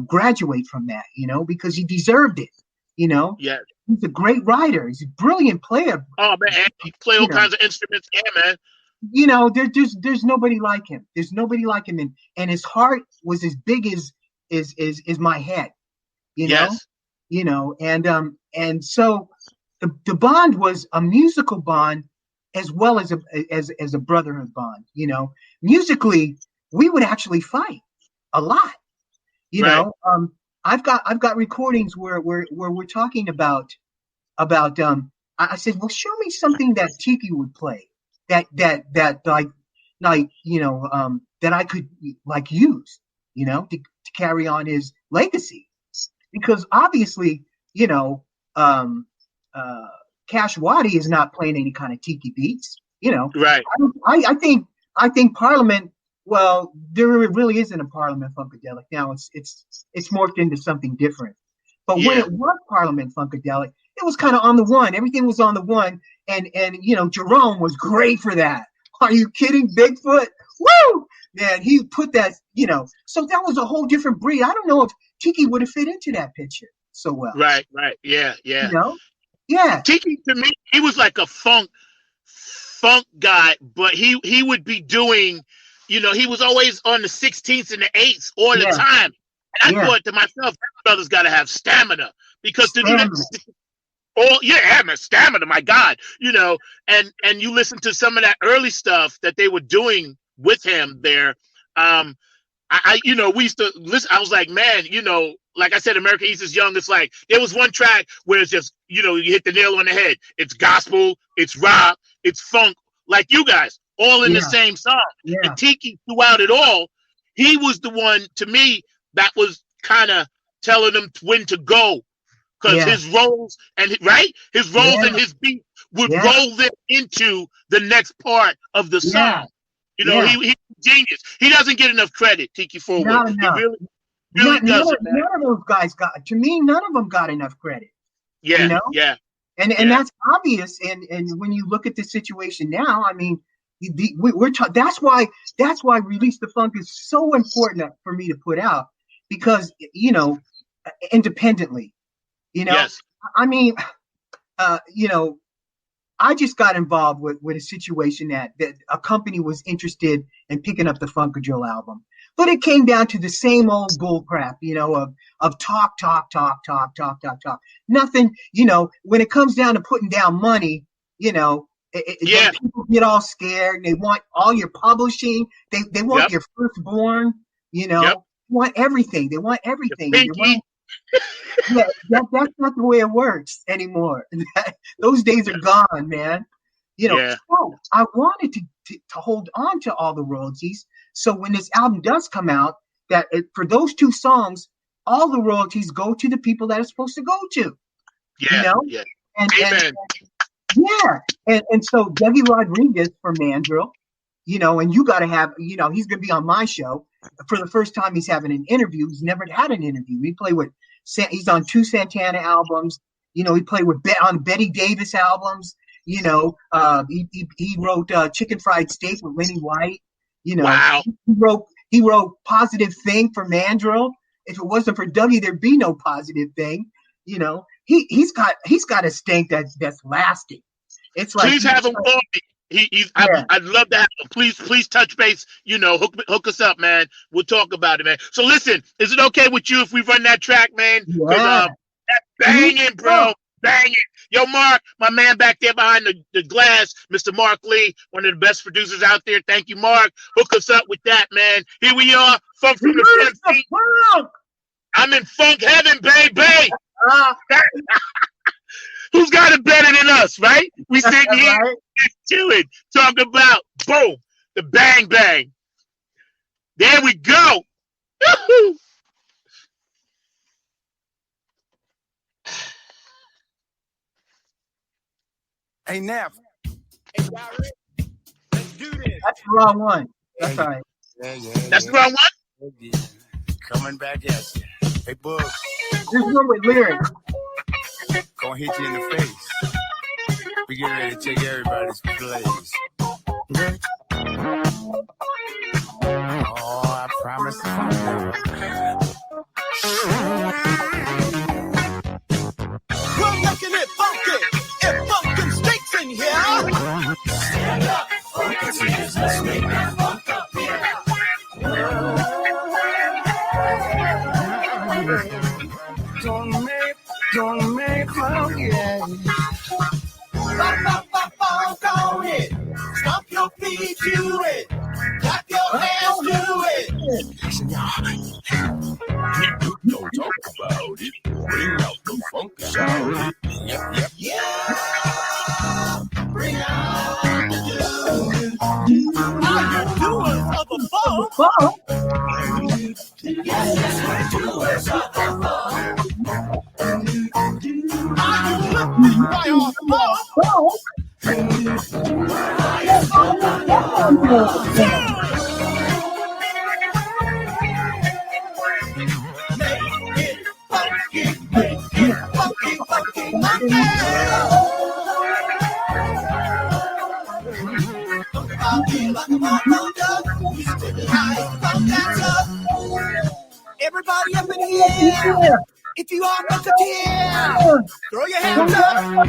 graduate from that, because he deserved it, Yeah. He's a great writer. He's a brilliant player. Oh man, he play all kinds of instruments. Yeah, man. There's nobody like him. There's nobody like him, and his heart was as big as my head, Yes. And so the bond was a musical bond as well as a brotherhood bond. Musically, we would actually fight a lot. I've got recordings where we're talking about I said, well, show me something that Tiki would play that like like, that I could like use, to carry on his legacy. Because obviously, Cash Waddy is not playing any kind of tiki beats. Right. I think Parliament. Well, there really isn't a Parliament Funkadelic now. It's morphed into something different. But when it was Parliament Funkadelic, it was kind of on the one. Everything was on the one, and Jerome was great for that. Are you kidding? Bigfoot, woo! Man, he put that. So that was a whole different breed. I don't know if Tiki would have fit into that picture so well. Right. Yeah. Yeah. Tiki, to me, he was like a funk guy, but he would be doing, he was always on the 16ths and the 8ths all the time. And I thought to myself, that brother's got to have stamina because to do that, stamina, my God, and you listen to some of that early stuff that they were doing with him there. We used to listen. I was like, man, like I said, America East is Young. It's like there was one track where it's just, you hit the nail on the head. It's gospel, it's rock, it's funk, like you guys, all in the same song. Yeah. And Tiki, throughout it all, he was the one, to me, that was kind of telling them when to go. Because his roles and his beat would roll them into the next part of the song. He's genius. He doesn't get enough credit, Tiki Forward. Not enough. He really doesn't. None of those guys none of them got enough credit. Yeah. And that's obvious. And when you look at the situation now, I mean, that's why Release the Funk is so important for me to put out, because independently, Yes. I mean, I just got involved with a situation that a company was interested in picking up the Funkadrill album, but it came down to the same old bull crap, of talk. Nothing, when it comes down to putting down money, people get all scared. They want all your publishing. They want your firstborn, want everything. They want everything. That's not the way it works anymore. Those days are gone, man. So I wanted to hold on to all the royalties. So when this album does come out, that for those two songs, all the royalties go to the people that are supposed to go to. Yeah. And so Dougie Rodriguez from Mandrill, and you got to have, he's going to be on my show for the first time. He's having an interview. He's never had an interview. He's on 2 Santana albums. He played on Betty Davis albums. He wrote Chicken Fried Steak with Lenny White. Wow. He wrote Positive Thing for Mandrill. If it wasn't for Dougie, there'd be no Positive Thing. He's got a stank that's lasting. It's like, please have him on me. I'd love to have him. Please touch base. Hook us up, man. We'll talk about it, man. So listen, is it okay with you if we run that track, man? Yeah. That's banging, bro. Banging. Yo, Mark, my man back there behind the glass, Mr. Mark Lee, one of the best producers out there. Thank you, Mark. Hook us up with that, man. Here we are. Funk from the 17th. I'm in funk heaven, baby. Who's got it better than us, right? We sitting here chilling, talking about, boom, the bang bang. There we go. Hey, Neff. Hey, Barry. Let's do this. That's the wrong one. That's all right. That's the wrong one? Yeah. Coming back at you. Hey, Books. There's one with lyrics. Gonna hit you in the face. We get ready to take everybody's place. Okay? Oh, I promise. We're making it funky. If funkin' stinks in here. Stand up. Funky, let's make that funk up here. Don't make funk, yeah. Funk on it. Stomp your feet to it. Clap your hands to it. Listen, y'all. Don't talk about it. Bring out the funk sound. Yep. Yeah. Bring out the do. Everybody up in here, if you are Musketeer, throw your hands up.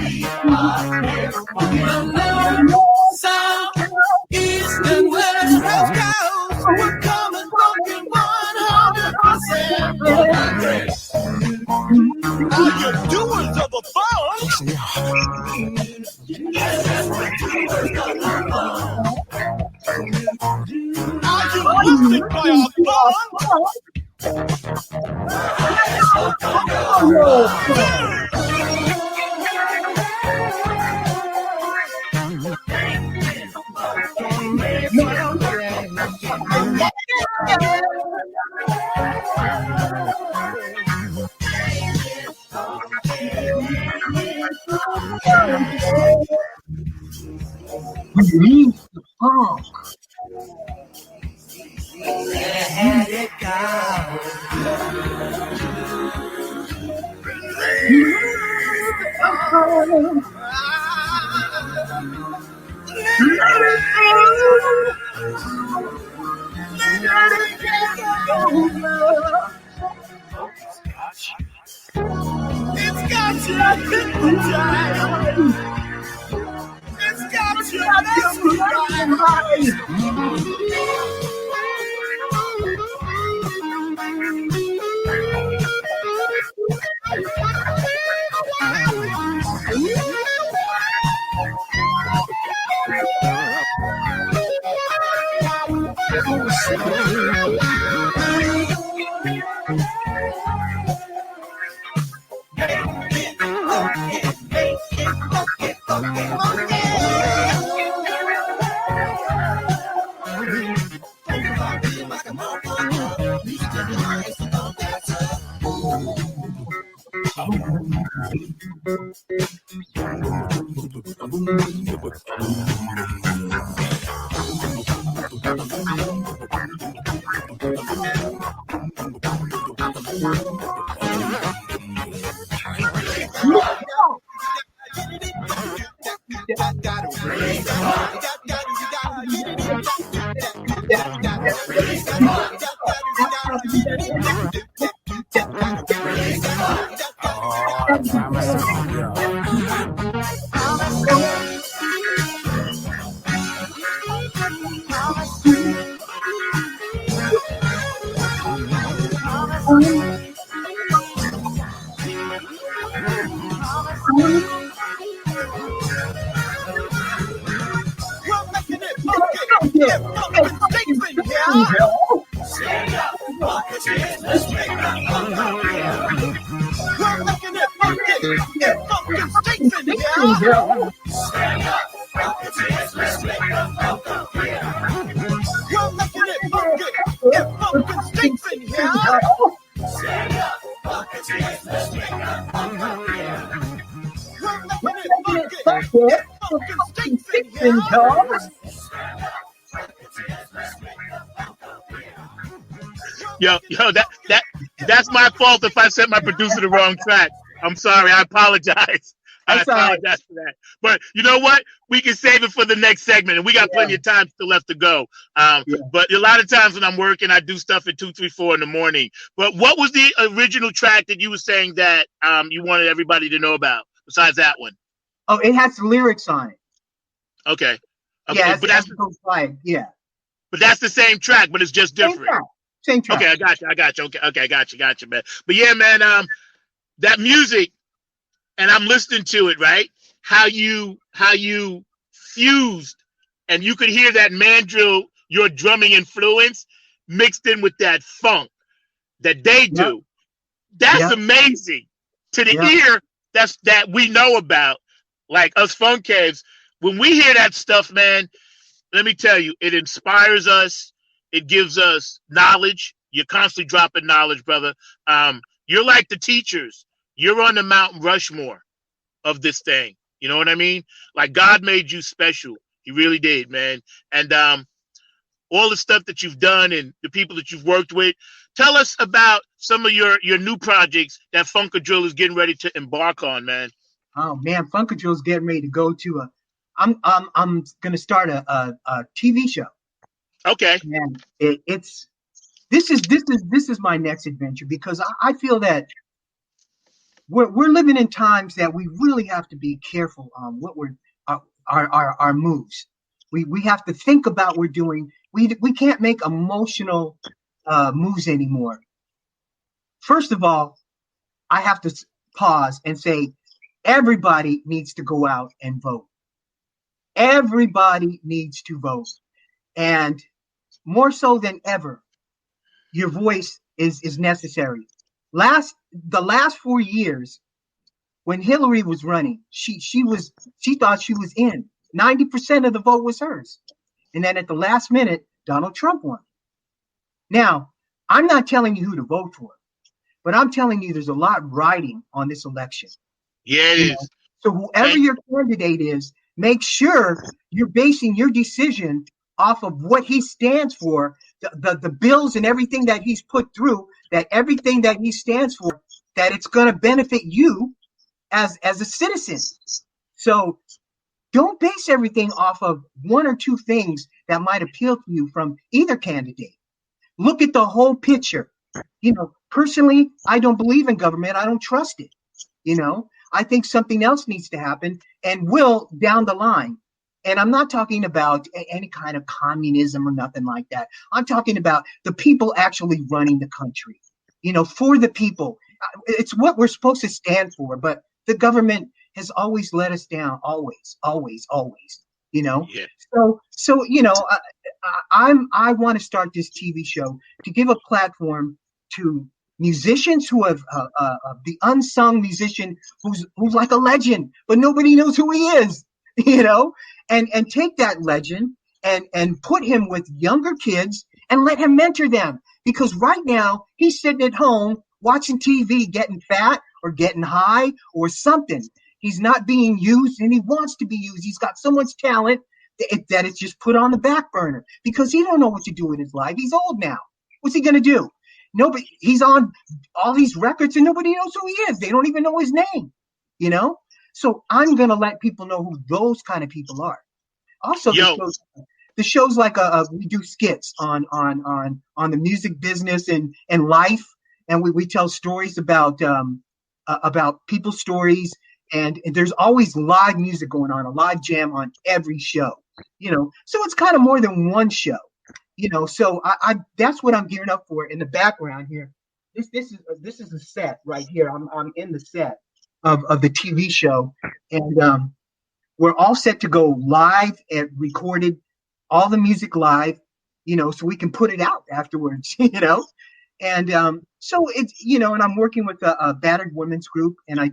South, east, and west, West Coast, we're coming fucking 100%. Are you doers of the funk? Are you listening by our funk? Let it It's got you hypnotized. It's got you Yo, that's my fault if I sent my producer the wrong track. I'm sorry. I apologize. I apologize for that. But you know what? We can save it for the next segment, and we got plenty of time still left to go. But a lot of times when I'm working, I do stuff at 2, 3, 4 in the morning. But what was the original track that you were saying that you wanted everybody to know about besides that one? Oh, it has lyrics on it. Okay. Yeah, but that's But that's the same track, but it's just different. Same track. Okay, I got you. Okay, I got you, man. But yeah, man, that music, and I'm listening to it, right? How you fused, and you could hear that mandrill, your drumming influence, mixed in with that funk that they do. That's amazing to the ear. That we know about, like us funk caves. When we hear that stuff, man, let me tell you, it inspires us. It gives us knowledge. You're constantly dropping knowledge, brother. You're like the teachers. You're on the Mount Rushmore of this thing. You know what I mean? Like God made you special. He really did, man. And all the stuff that you've done and the people that you've worked with. Tell us about some of your new projects that Funka Drill is getting ready to embark on, man. Oh man, Funka Drill's getting ready to go to a. I'm gonna start a TV show. Okay. And this is my next adventure, because I feel that we're living in times that we really have to be careful on what we're our moves. We have to think about what we're doing. We can't make emotional moves anymore. First of all, I have to pause and say everybody needs to go out and vote. Everybody needs to vote. And more so than ever, your voice is necessary. The last 4 years, when Hillary was running, she thought she was in. 90% of the vote was hers. And then at the last minute, Donald Trump won. Now, I'm not telling you who to vote for, but I'm telling you there's a lot riding on this election. Yeah, it is. So whoever your candidate is, make sure you're basing your decision off of what he stands for, the bills and everything that he's put through, that everything that he stands for, that it's going to benefit you as a citizen. So don't base everything off of one or two things that might appeal to you from either candidate. Look at the whole picture. Personally, I don't believe in government. I don't trust it. I think something else needs to happen and will down the line. And I'm not talking about any kind of communism or nothing like that. I'm talking about the people actually running the country, for the people. It's what we're supposed to stand for, but the government has always let us down. Always. Yeah. So I want to start this TV show to give a platform to musicians who have the unsung musician who's like a legend, but nobody knows who he is, and take that legend and put him with younger kids and let him mentor them. Because right now he's sitting at home watching TV, getting fat or getting high or something. He's not being used, and he wants to be used. He's got so much talent that it's just put on the back burner because he don't know what to do in his life. He's old now. What's he going to do? Nobody. He's on all these records and nobody knows who he is. They don't even know his name, So I'm going to let people know who those kind of people are. Also, the shows like we do skits on the music business and life, and we tell stories about people's stories, and there's always live music going on, a live jam on every show, So it's kind of more than one show. So I that's what I'm gearing up for in the background here. This is a set right here. I'm in the set of the TV show, and we're all set to go live and recorded, all the music live, so we can put it out afterwards, And so it's and I'm working with a battered women's group, and I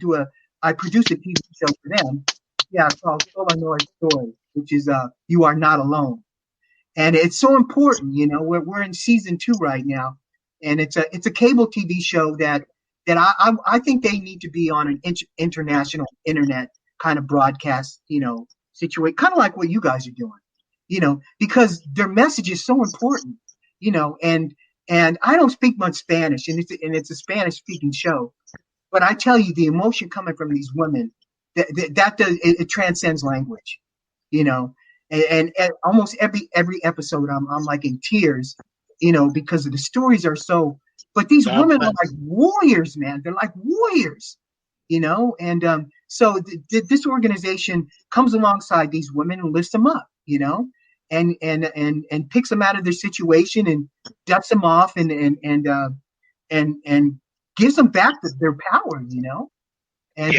produce a TV show for them. Yeah, it's called Solar North Story, which is You Are Not Alone. And it's so important, we're in season 2 right now, and it's a cable TV show that I think they need to be on an international internet kind of broadcast, situation, kind of like what you guys are doing, because their message is so important, and I don't speak much Spanish, and it's a Spanish speaking show, but I tell you, the emotion coming from these women, that does it transcends language, And almost every episode, I'm like in tears, because of the stories are so. But these women are like warriors, man. They're like warriors, And so this organization comes alongside these women and lifts them up, and picks them out of their situation and dusts them off and gives them back their power, And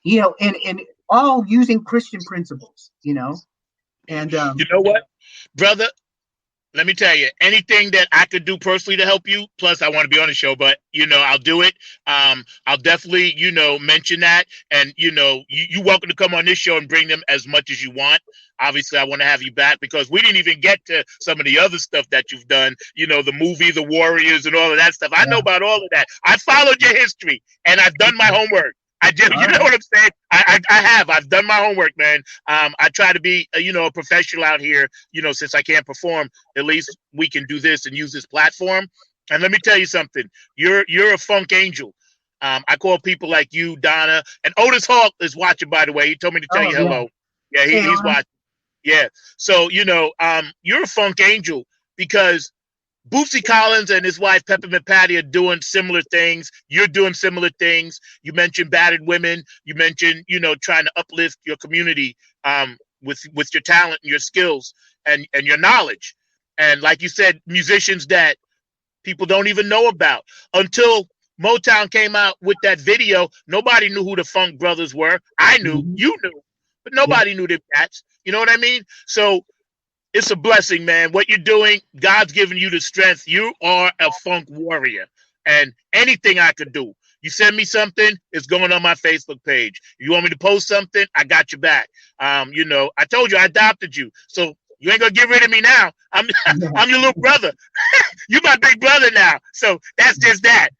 yeah. And all using Christian principles, And you know what, brother? Let me tell you, anything that I could do personally to help you. Plus, I want to be on the show, but I'll do it. I'll definitely, mention that, and you're welcome to come on this show and bring them as much as you want. obviously I want to have you back because we didn't even get to some of the other stuff that you've done, the movie, The Warriors and all of that stuff. I know about all of that. I followed your history and I've done my homework. I do. You know what I'm saying? I've done my homework, man. I try to be, a professional out here, since I can't perform, at least we can do this and use this platform. And let me tell you something. You're a funk angel. I call people like you, Donna, and Otis Hawk is watching, by the way. He told me to tell you hello. Yeah, he's watching. Yeah. So, you're a funk angel because Bootsy Collins and his wife, Peppermint Patty, are doing similar things. You're doing similar things. You mentioned battered women. You mentioned, trying to uplift your community with your talent and your skills and your knowledge. And like you said, musicians that people don't even know about. Until Motown came out with that video, nobody knew who the Funk Brothers were. I knew, you knew, but nobody knew them cats. You know what I mean? So it's a blessing, man. What you're doing, God's given you the strength. You are a funk warrior. And anything I could do, you send me something, it's going on my Facebook page. You want me to post something, I got your back. I told you I adopted you. So you ain't going to get rid of me now. I'm your little brother. You my big brother now. So that's just that.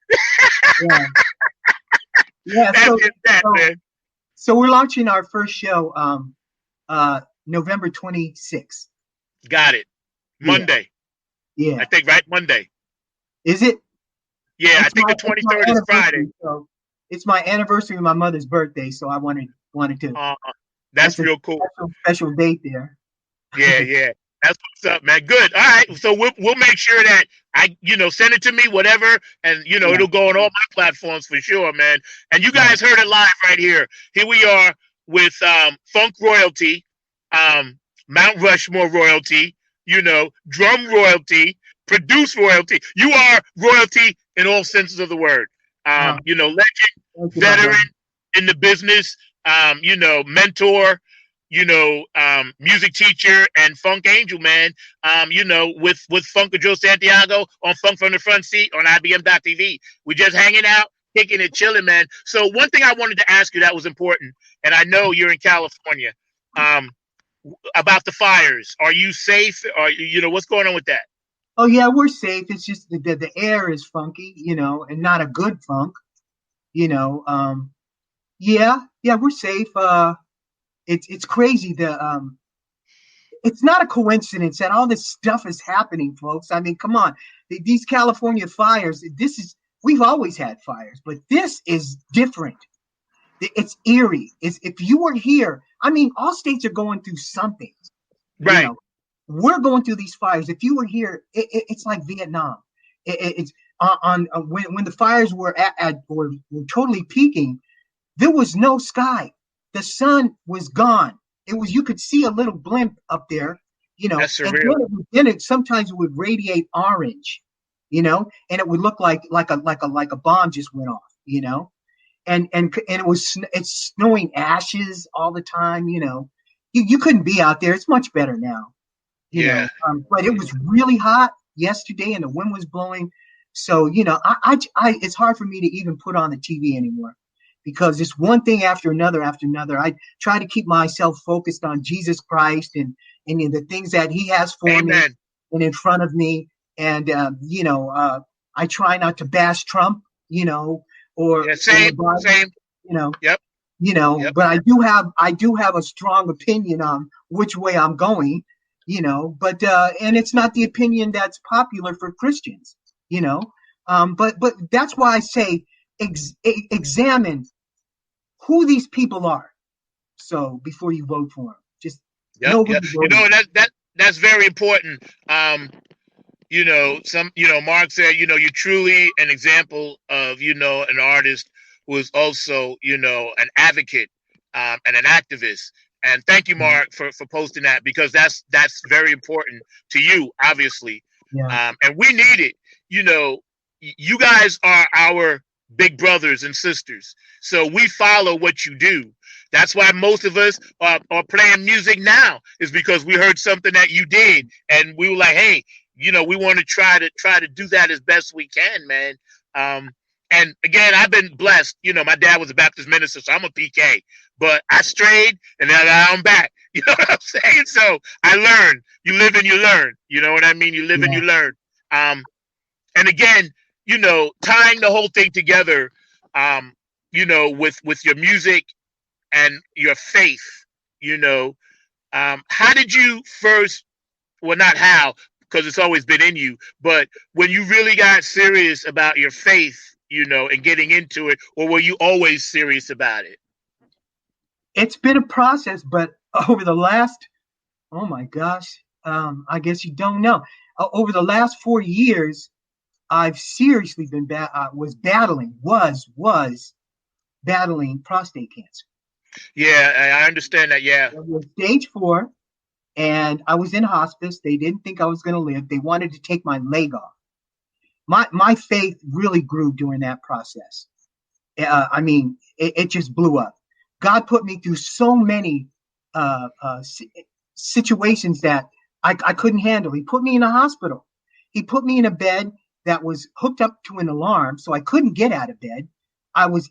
That's just that, man. So we're launching our first show November 26th. Got it. Monday. Yeah. I think, right? Monday. Is it? Yeah, I think the 23rd is Friday. So it's my anniversary of my mother's birthday, so I wanted to. That's real cool. Special date there. Yeah. That's what's up, man. Good. All right. So we'll make sure that send it to me, whatever, and it'll go on all my platforms for sure, man. And you guys heard it live right here. Here we are with Funk Royalty, Mount Rushmore royalty, drum royalty, produce royalty. You are royalty in all senses of the word. Legend, veteran in the business, mentor, music teacher and funk angel, man. With Funkadrillo Santiago on Funk from the Front Seat on IBM.TV. We're just hanging out, kicking it, chilling, man. So one thing I wanted to ask you that was important, and I know you're in California, about the fires. Are you safe? Or what's going on with that? Oh yeah, we're safe. It's just the air is funky, and not a good funk. Yeah, we're safe. It's crazy. It's not a coincidence that all this stuff is happening, folks. I mean, come on, these California fires. We've always had fires, but this is different. It's eerie. If you were here, I mean, all states are going through something. Right. We're going through these fires. If you were here, it's like Vietnam. It's when the fires were were totally peaking. There was no sky. The sun was gone. You could see a little blimp up there. That's surreal. And then it sometimes would radiate orange. And it would look like a bomb just went off. And it's snowing ashes all the time. You couldn't be out there. It's much better now. But it was really hot yesterday and the wind was blowing. So, it's hard for me to even put on the TV anymore because it's one thing after another. I try to keep myself focused on Jesus Christ and the things that he has for Amen. me and in front of me. And, I try not to bash Trump, same. Yep. But I do have a strong opinion on which way I'm going, but and it's not the opinion that's popular for Christians, but that's why I say examine who these people are. So before you vote for them, just know who you vote for. That's very important. Mark said, you're truly an example of, an artist who is also, an advocate and an activist. And thank you, Mark, for posting that because that's very important to you, obviously. Yeah. And we need it. You guys are our big brothers and sisters. So we follow what you do. That's why most of us are playing music now is because we heard something that you did. And we were like, hey, we want to try to do that as best we can, man. And again, I've been blessed. My dad was a Baptist minister, so I'm a PK. but I strayed and now I'm back. You know what I'm saying? So I learned. You live and you learn. You know what I mean? You live and Yeah. you learn. And again, tying the whole thing together, with your music and your faith, how did you first, well, not how, because it's always been in you, but when you really got serious about your faith, and getting into it, or were you always serious about it? It's been a process, but over the last, oh my gosh, I guess you don't know. Over the last 4 years, I've seriously been was battling prostate cancer. Yeah, I understand that. Yeah. It was stage 4, and I was in hospice. They didn't think I was going to live. They wanted to take my leg off. My faith really grew during that process. I mean, it just blew up. God put me through so many situations that I couldn't handle. He put me in a hospital. He put me in a bed that was hooked up to an alarm, so I couldn't get out of bed. I was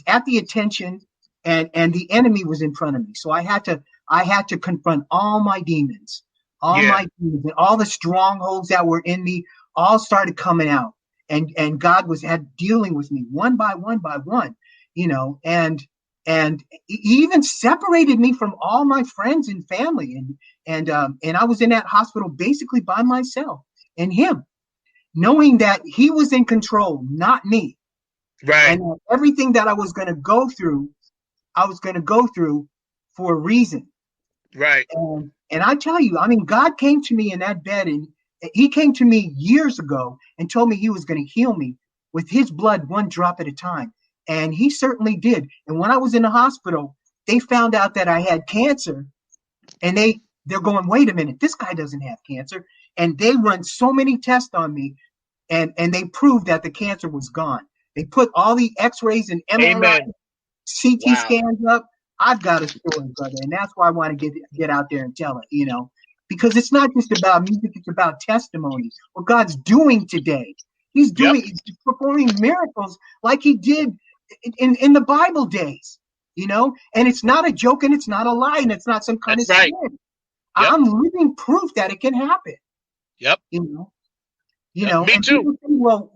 at the attention, and the enemy was in front of me. So I had to confront all my demons, and all the strongholds that were in me all started coming out. And God had dealing with me one by one, and he even separated me from all my friends and family. And I was in that hospital basically by myself and him, knowing that he was in control, not me. Right. And everything that I was going to go through for a reason. Right. And I tell you, I mean, God came to me in that bed, and he came to me years ago and told me he was going to heal me with his blood, one drop at a time. And he certainly did. And when I was in the hospital, they found out that I had cancer, and they're going, wait a minute, this guy doesn't have cancer. And they run so many tests on me, and they proved that the cancer was gone. They put all the x-rays and MRI, CT scans up. I've got a story, brother. And that's why I want to get out there and tell it, because it's not just about music. It's about testimony. What God's doing today. He's he's performing miracles like he did in the Bible days, and it's not a joke, and it's not a lie, and it's not some kind of sin. I'm living proof that it can happen. Yep. Me too. Say, well,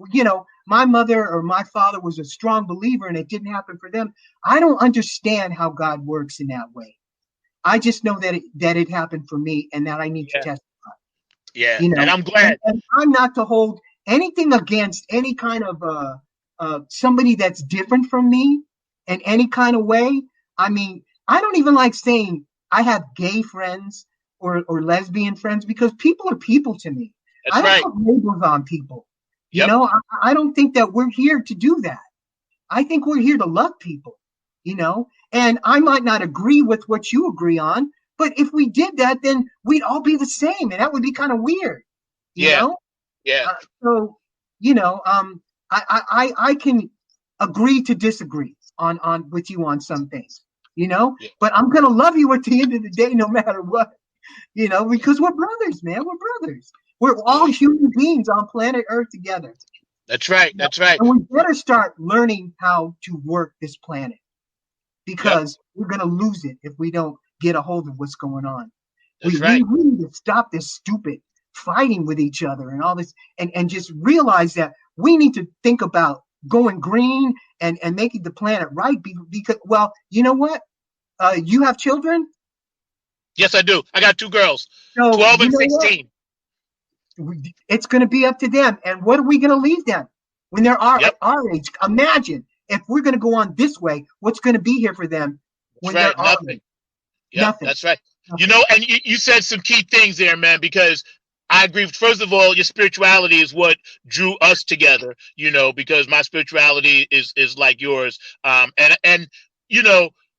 my mother or my father was a strong believer and it didn't happen for them. I don't understand how God works in that way. I just know that it happened for me, and that I need to testify. Yeah. And I'm glad. And I'm not to hold anything against any kind of somebody that's different from me in any kind of way. I mean, I don't even like saying I have gay friends or lesbian friends, because people are people to me. That's I don't put labels on people. I don't think that we're here to do that. I think we're here to love people, and I might not agree with what you agree on, but if we did that, then we'd all be the same, and that would be kind of weird, you know? Yeah. So, I can agree to disagree on with you on some things, but I'm going to love you at the end of the day, no matter what, because we're brothers, man. We're brothers. We're all human beings on planet Earth together. That's right. That's right. And we better start learning how to work this planet, because we're going to lose it if we don't get a hold of what's going on. That's we right. need to stop this stupid fighting with each other and all this, and just realize that we need to think about going green and making the planet right. Because, well, you know what? You have children? Yes, I do. I got 2 girls, So, 12 and 16. It's going to be up to them. And what are we going to leave them when they're our age? Imagine if we're going to go on this way, what's going to be here for them when they're our age? Nothing. That's right. And you said some key things there, man, because I agree. First of all, your spirituality is what drew us together, because my spirituality is like yours. And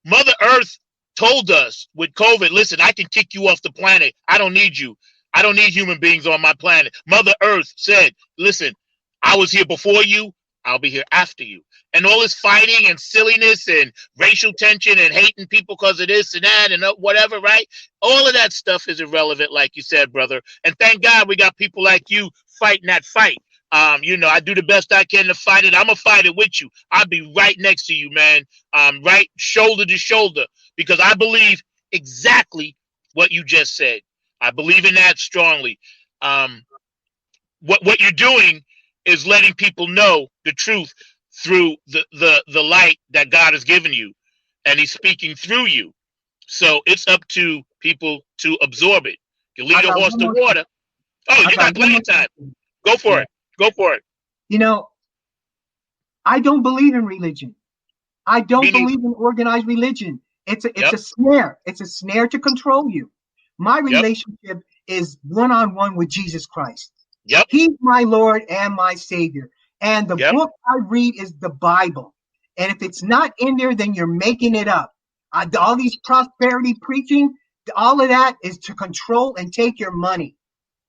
Mother Earth told us with COVID, listen, I can kick you off the planet. I don't need you. I don't need human beings on my planet. Mother Earth said, listen, I was here before you. I'll be here after you. And all this fighting and silliness and racial tension and hating people because of this and that and whatever, right? All of that stuff is irrelevant, like you said, brother. And thank God we got people like you fighting that fight. I do the best I can to fight it. I'm gonna fight it with you. I'll be right next to you, man. Right shoulder to shoulder, because I believe exactly what you just said. I believe in that strongly. What you're doing is letting people know the truth through the light that God has given you, and He's speaking through you. So it's up to people to absorb it. You lead I a got horse one to more. water. Oh, I you got got one plenty more of time. question. Go for Yeah. it. Go for it. You know, I don't believe in religion. I Me don't neither. believe in organized religion. It's Yep. a snare. It's a snare to control you. My Yep. relationship is one-on-one with Jesus Christ. Yep. He's my Lord and my Savior. And the Yep. book I read is the Bible. And if it's not in there, then you're making it up. All these prosperity preaching, all of that is to control and take your money,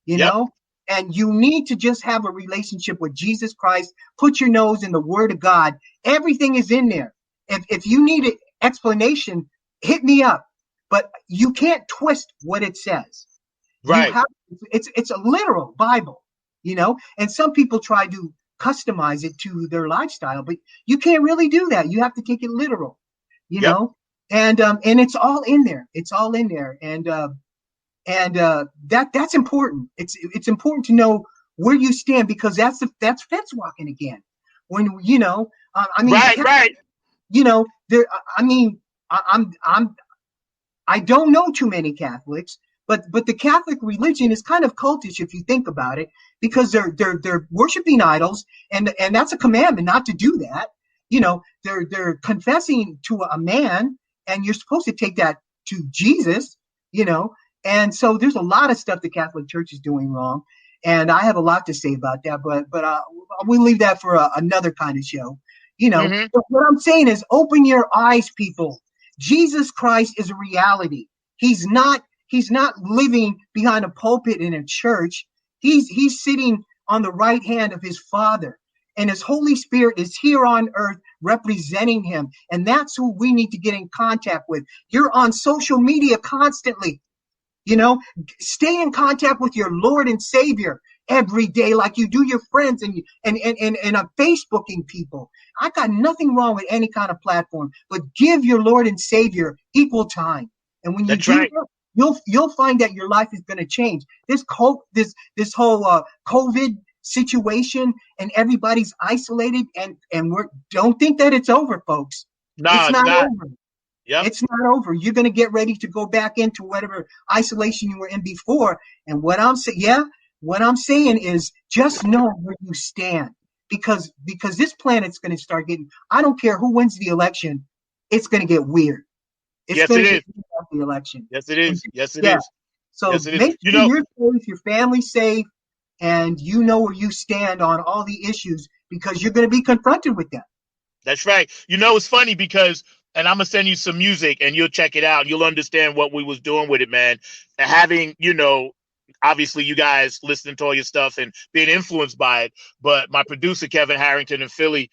you Yep. know? And you need to just have a relationship with Jesus Christ. Put your nose in the Word of God. Everything is in there. If you need an explanation, hit me up. But you can't twist what it says. You Right. have it's a literal Bible, and some people try to customize it to their lifestyle, but you can't really do that. You have to take it literal, you Yep. know, and it's all in there. It's all in there, and that's important. It's important to know where you stand, because that's fence walking again. When I mean, Right. Right. there. I mean, I don't know too many Catholics, but the Catholic religion is kind of cultish if you think about it, because they're worshiping idols, and that's a commandment not to do that. They're confessing to a man, and you're supposed to take that to Jesus. And so there's a lot of stuff the Catholic Church is doing wrong, and I have a lot to say about that, but we'll leave that for another kind of show. Mm-hmm. But what I'm saying is, open your eyes, people. Jesus Christ is a reality. He's not living behind a pulpit in a church. He's sitting on the right hand of his Father, and his Holy Spirit is here on earth representing him. And that's who we need to get in contact with. You're on social media constantly. Stay in contact with your Lord and Savior every day, like you do your friends and Facebooking people. I got nothing wrong with any kind of platform, but give your Lord and Savior equal time. And when you That's do right. that, you'll find that your life is going to change. This whole COVID situation, and everybody's isolated, and don't think that it's over, folks. No, It's it's not not. over. Yep. It's not over. You're going to get ready to go back into whatever isolation you were in before. And what I'm saying is, just know where you stand, because this planet's going to start getting. I don't care who wins the election. It's going to get weird. It's Yes, going it to is. get weird after the election. Yes, it is. Yes, it Yeah. is. So Yes, it is. make sure you're safe, your family's safe, and you know where you stand on all the issues, because you're going to be confronted with them. That's right. It's funny because, and I'm gonna send you some music and you'll check it out and you'll understand what we was doing with it, man. Having, obviously you guys listening to all your stuff and being influenced by it. But my producer, Kevin Harrington in Philly,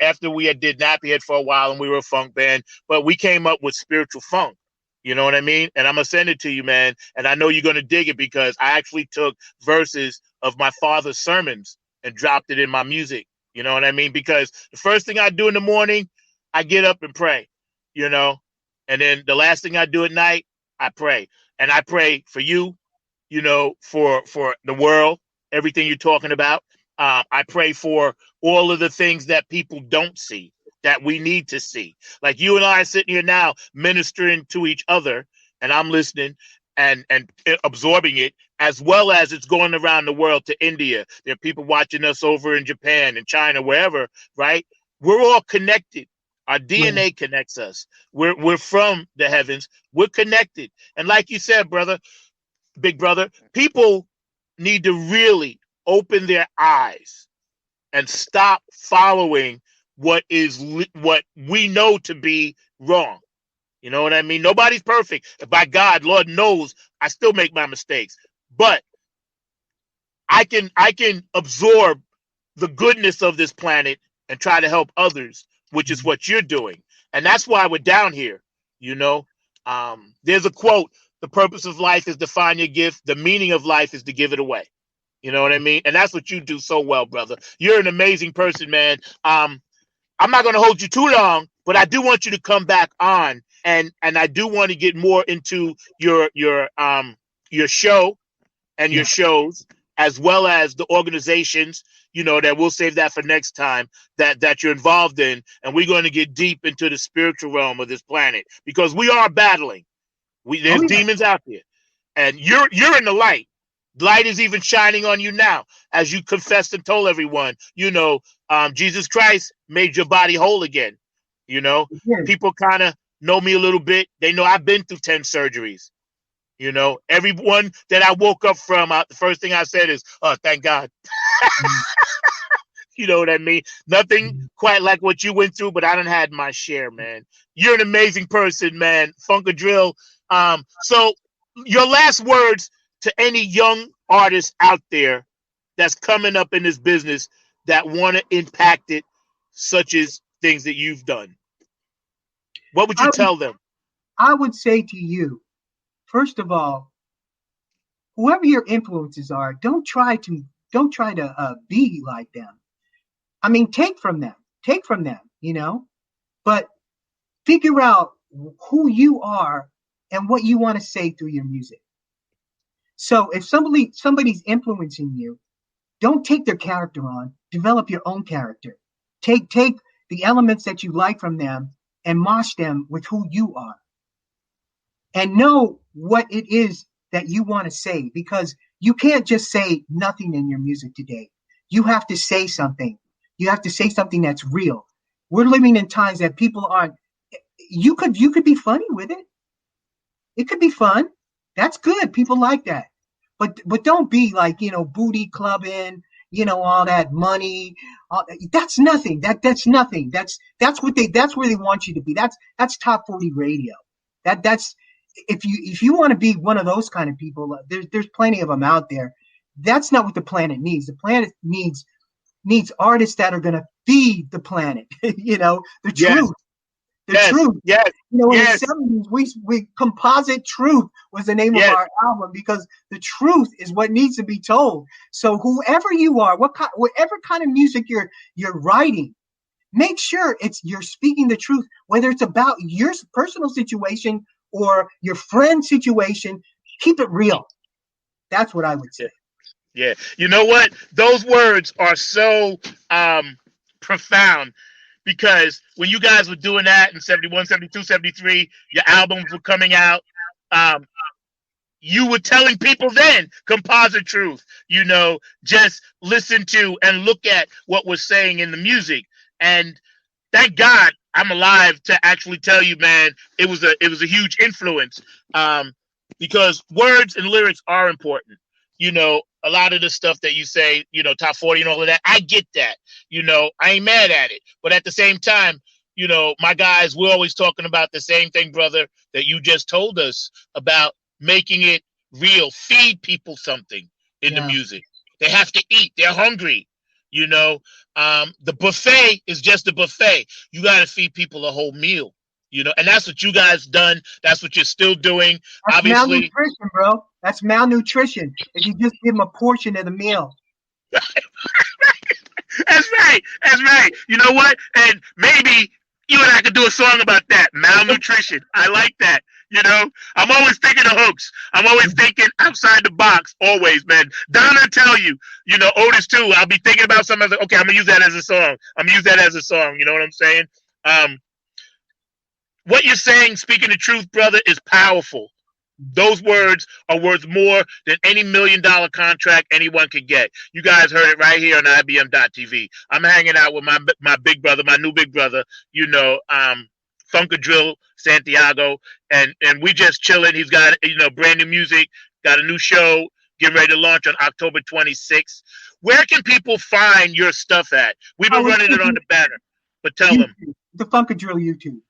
after we had did Nappy Head for a while and we were a funk band, but we came up with spiritual funk. You know what I mean? And I'm gonna send it to you, man. And I know you're gonna dig it, because I actually took verses of my father's sermons and dropped it in my music. You know what I mean? Because the first thing I do in the morning, I get up and pray, and then the last thing I do at night, I pray. And I pray for you, for the world, everything you're talking about. I pray for all of the things that people don't see, that we need to see. Like you and I are sitting here now ministering to each other, and I'm listening and absorbing it, as well as it's going around the world to India. There are people watching us over in Japan and China, wherever, right? We're all connected. Our DNA connects us. We're from the heavens. We're connected. And like you said, big brother, people need to really open their eyes and stop following what we know to be wrong. You know what I mean? Nobody's perfect. By God, Lord knows, I still make my mistakes. But I can absorb the goodness of this planet and try to help others, which is what you're doing. And that's why we're down here. There's a quote: the purpose of life is to find your gift. The meaning of life is to give it away. You know what I mean? And that's what you do so well, brother. You're an amazing person, man. I'm not going to hold you too long, but I do want you to come back on, and I do want to get more into your show and your shows, as well as the organizations, that we'll save that for next time, that you're involved in, and we're going to get deep into the spiritual realm of this planet, because we are battling. There's demons out there, and you're in the light. Light is even shining on you now, as you confessed and told everyone, Jesus Christ made your body whole again. People kind of know me a little bit. They know I've been through 10 surgeries. Everyone that I woke up from, the first thing I said is, oh, thank God. You know what I mean? Nothing quite like what you went through, but I done had my share, man. You're an amazing person, man. Funkadrill. So your last words to any young artist out there that's coming up in this business that want to impact it, such as things that you've done. What would you tell them? I would say to you, first of all, whoever your influences are, don't try to be like them. I mean, take from them, but figure out who you are and what you want to say through your music. So if somebody's influencing you, don't take their character on, develop your own character. Take the elements that you like from them and mosh them with who you are. And know what it is that you want to say, because you can't just say nothing in your music today. You have to say something. You have to say something that's real. We're living in times that people aren't. You could be funny with it. It could be fun. That's good. People like that. But don't be like, booty clubbing, all that money. That's nothing. That's nothing. That's where they want you to be. That's top 40 radio. That's if you want to be one of those kind of people, there's plenty of them out there. That's not what the planet needs. The planet needs artists that are going to feed the planet. The truth. The truth. Yes. In the 70s, we Composite Truth was the name of our album, because the truth is what needs to be told. So whoever you are, whatever kind of music you're writing, make sure you're speaking the truth, whether it's about your personal situation or your friend's situation. Keep it real. That's what I would say. Yeah. You know what? Those words are so profound. Because when you guys were doing that in 71, 72, 73, your albums were coming out, you were telling people then, Composite Truth, just listen to and look at what we're saying in the music. And thank God I'm alive to actually tell you, man, it was a huge influence, because words and lyrics are important. A lot of the stuff that you say, top 40 and all of that, I get that. I ain't mad at it. But at the same time, my guys, we're always talking about the same thing, brother, that you just told us about, making it real. Feed people something in the music. They have to eat. They're hungry. The buffet is just a buffet. You got to feed people a whole meal. And that's what you guys done. That's what you're still doing. That's obviously malnutrition, bro. That's malnutrition. If you just give them a portion of the meal. That's right. You know what? And maybe you and I could do a song about that. Malnutrition. I like that. I'm always thinking of hooks. I'm always thinking outside the box. Always, man. Donna tell you, Otis too. I'll be thinking about something. Like, okay, I'm gonna use that as a song. You know what I'm saying? What you're saying, speaking the truth, brother, is powerful. Those words are worth more than any $1 million contract anyone could get. You guys heard it right here on IBM.TV. I'm hanging out with my big brother, my new big brother, Funkadrill Santiago, and we just chilling. He's got brand new music, got a new show getting ready to launch on October 26th. Where can people find your stuff at? We've been running it on the banner, but tell them. The Funkadrill YouTube.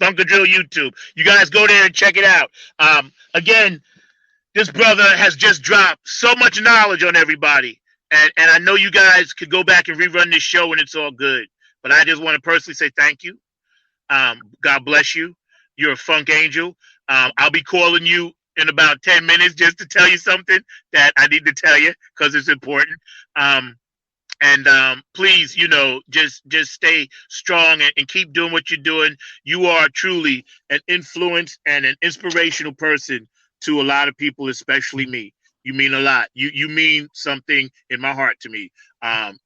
Funkadrill YouTube. You guys go there and check it out. Again, this brother has just dropped so much knowledge on everybody. And I know you guys could go back and rerun this show and it's all good. But I just want to personally say thank you. God bless you. You're a funk angel. I'll be calling you in about 10 minutes just to tell you something that I need to tell you because it's important. And please, just stay strong and keep doing what you're doing. You are truly an influence and an inspirational person to a lot of people, especially me. You mean a lot. You mean something in my heart to me.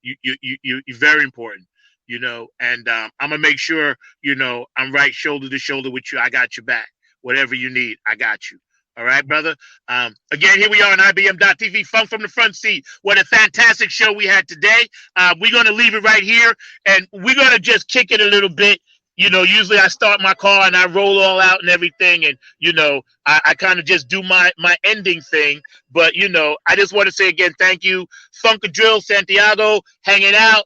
You're very important, and I'm gonna make sure, I'm right shoulder to shoulder with you. I got your back. Whatever you need, I got you. All right, brother. Again, here we are on IBM.TV, Funk from the Front Seat. What a fantastic show we had today. We're going to leave it right here, and we're going to just kick it a little bit. Usually I start my car and I roll all out and everything, and, I kind of just do my ending thing. But, I just want to say again, thank you, Funkadrill Santiago, hanging out,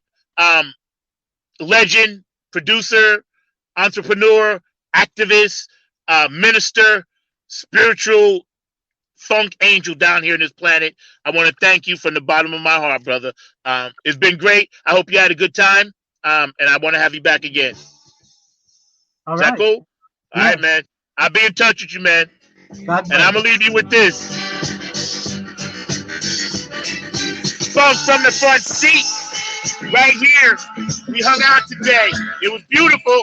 legend, producer, entrepreneur, activist, minister, spiritual funk angel down here on this planet. I want to thank you from the bottom of my heart, brother. It's been great. I hope you had a good time. And I want to have you back again. All Is right. that cool? All right, man. I'll be in touch with you, man. God And I'm going to leave you with this. Funk from the Front Seat. Right here. We hung out today. It was beautiful.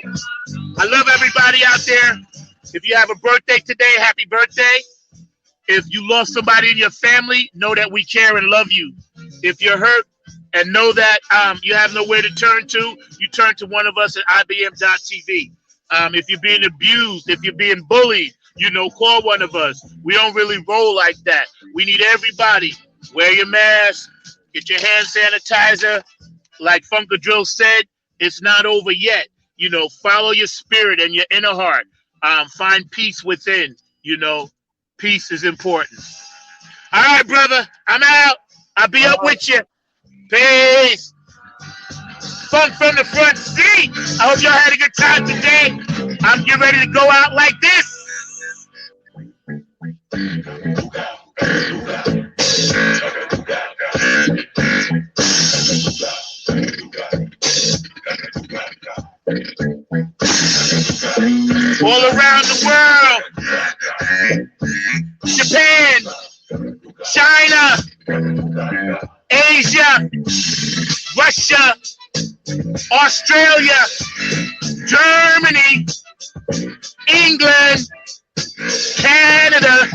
I love everybody out there. If you have a birthday today, happy birthday. If you lost somebody in your family, know that we care and love you. If you're hurt and know that you have nowhere to turn to, you turn to one of us at IBM.TV. If you're being abused, if you're being bullied, call one of us. We don't really roll like that. We need everybody. Wear your mask. Get your hand sanitizer. Like Funkadrill said, it's not over yet. Follow your spirit and your inner heart. Find peace within. Peace is important. All right, brother. I'm out. I'll be up with you. Peace. Funk from the Front Seat. I hope y'all had a good time today. I'm getting ready to go out like this. All around the world. Japan, China, Asia, Russia, Australia, Germany, England, Canada,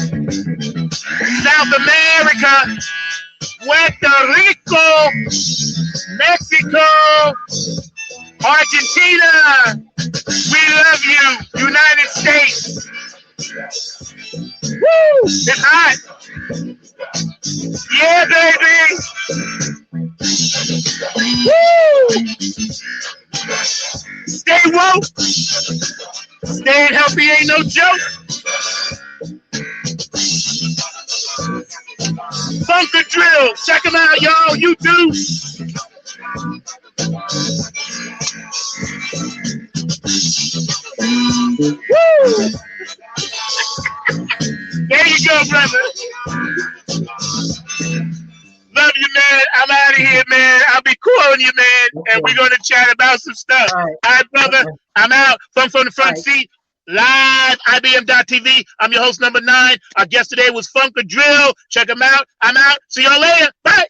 South America, Puerto Rico, Mexico, Argentina. We love you, United States. Woo! It's hot. Yeah, baby. Woo! Stay woke. Staying healthy ain't no joke. Funkadrill. Check them out, y'all. You do. Woo! There you go, brother. Love you, man. I'm out of here, man. I'll be calling you, man. And we're going to chat about some stuff. All right, brother. I'm out. Funk from the Front Seat. Live, IBM.TV. I'm your host, number 9. Our guest today was Funkadrill. Check him out. I'm out. See y'all later. Bye.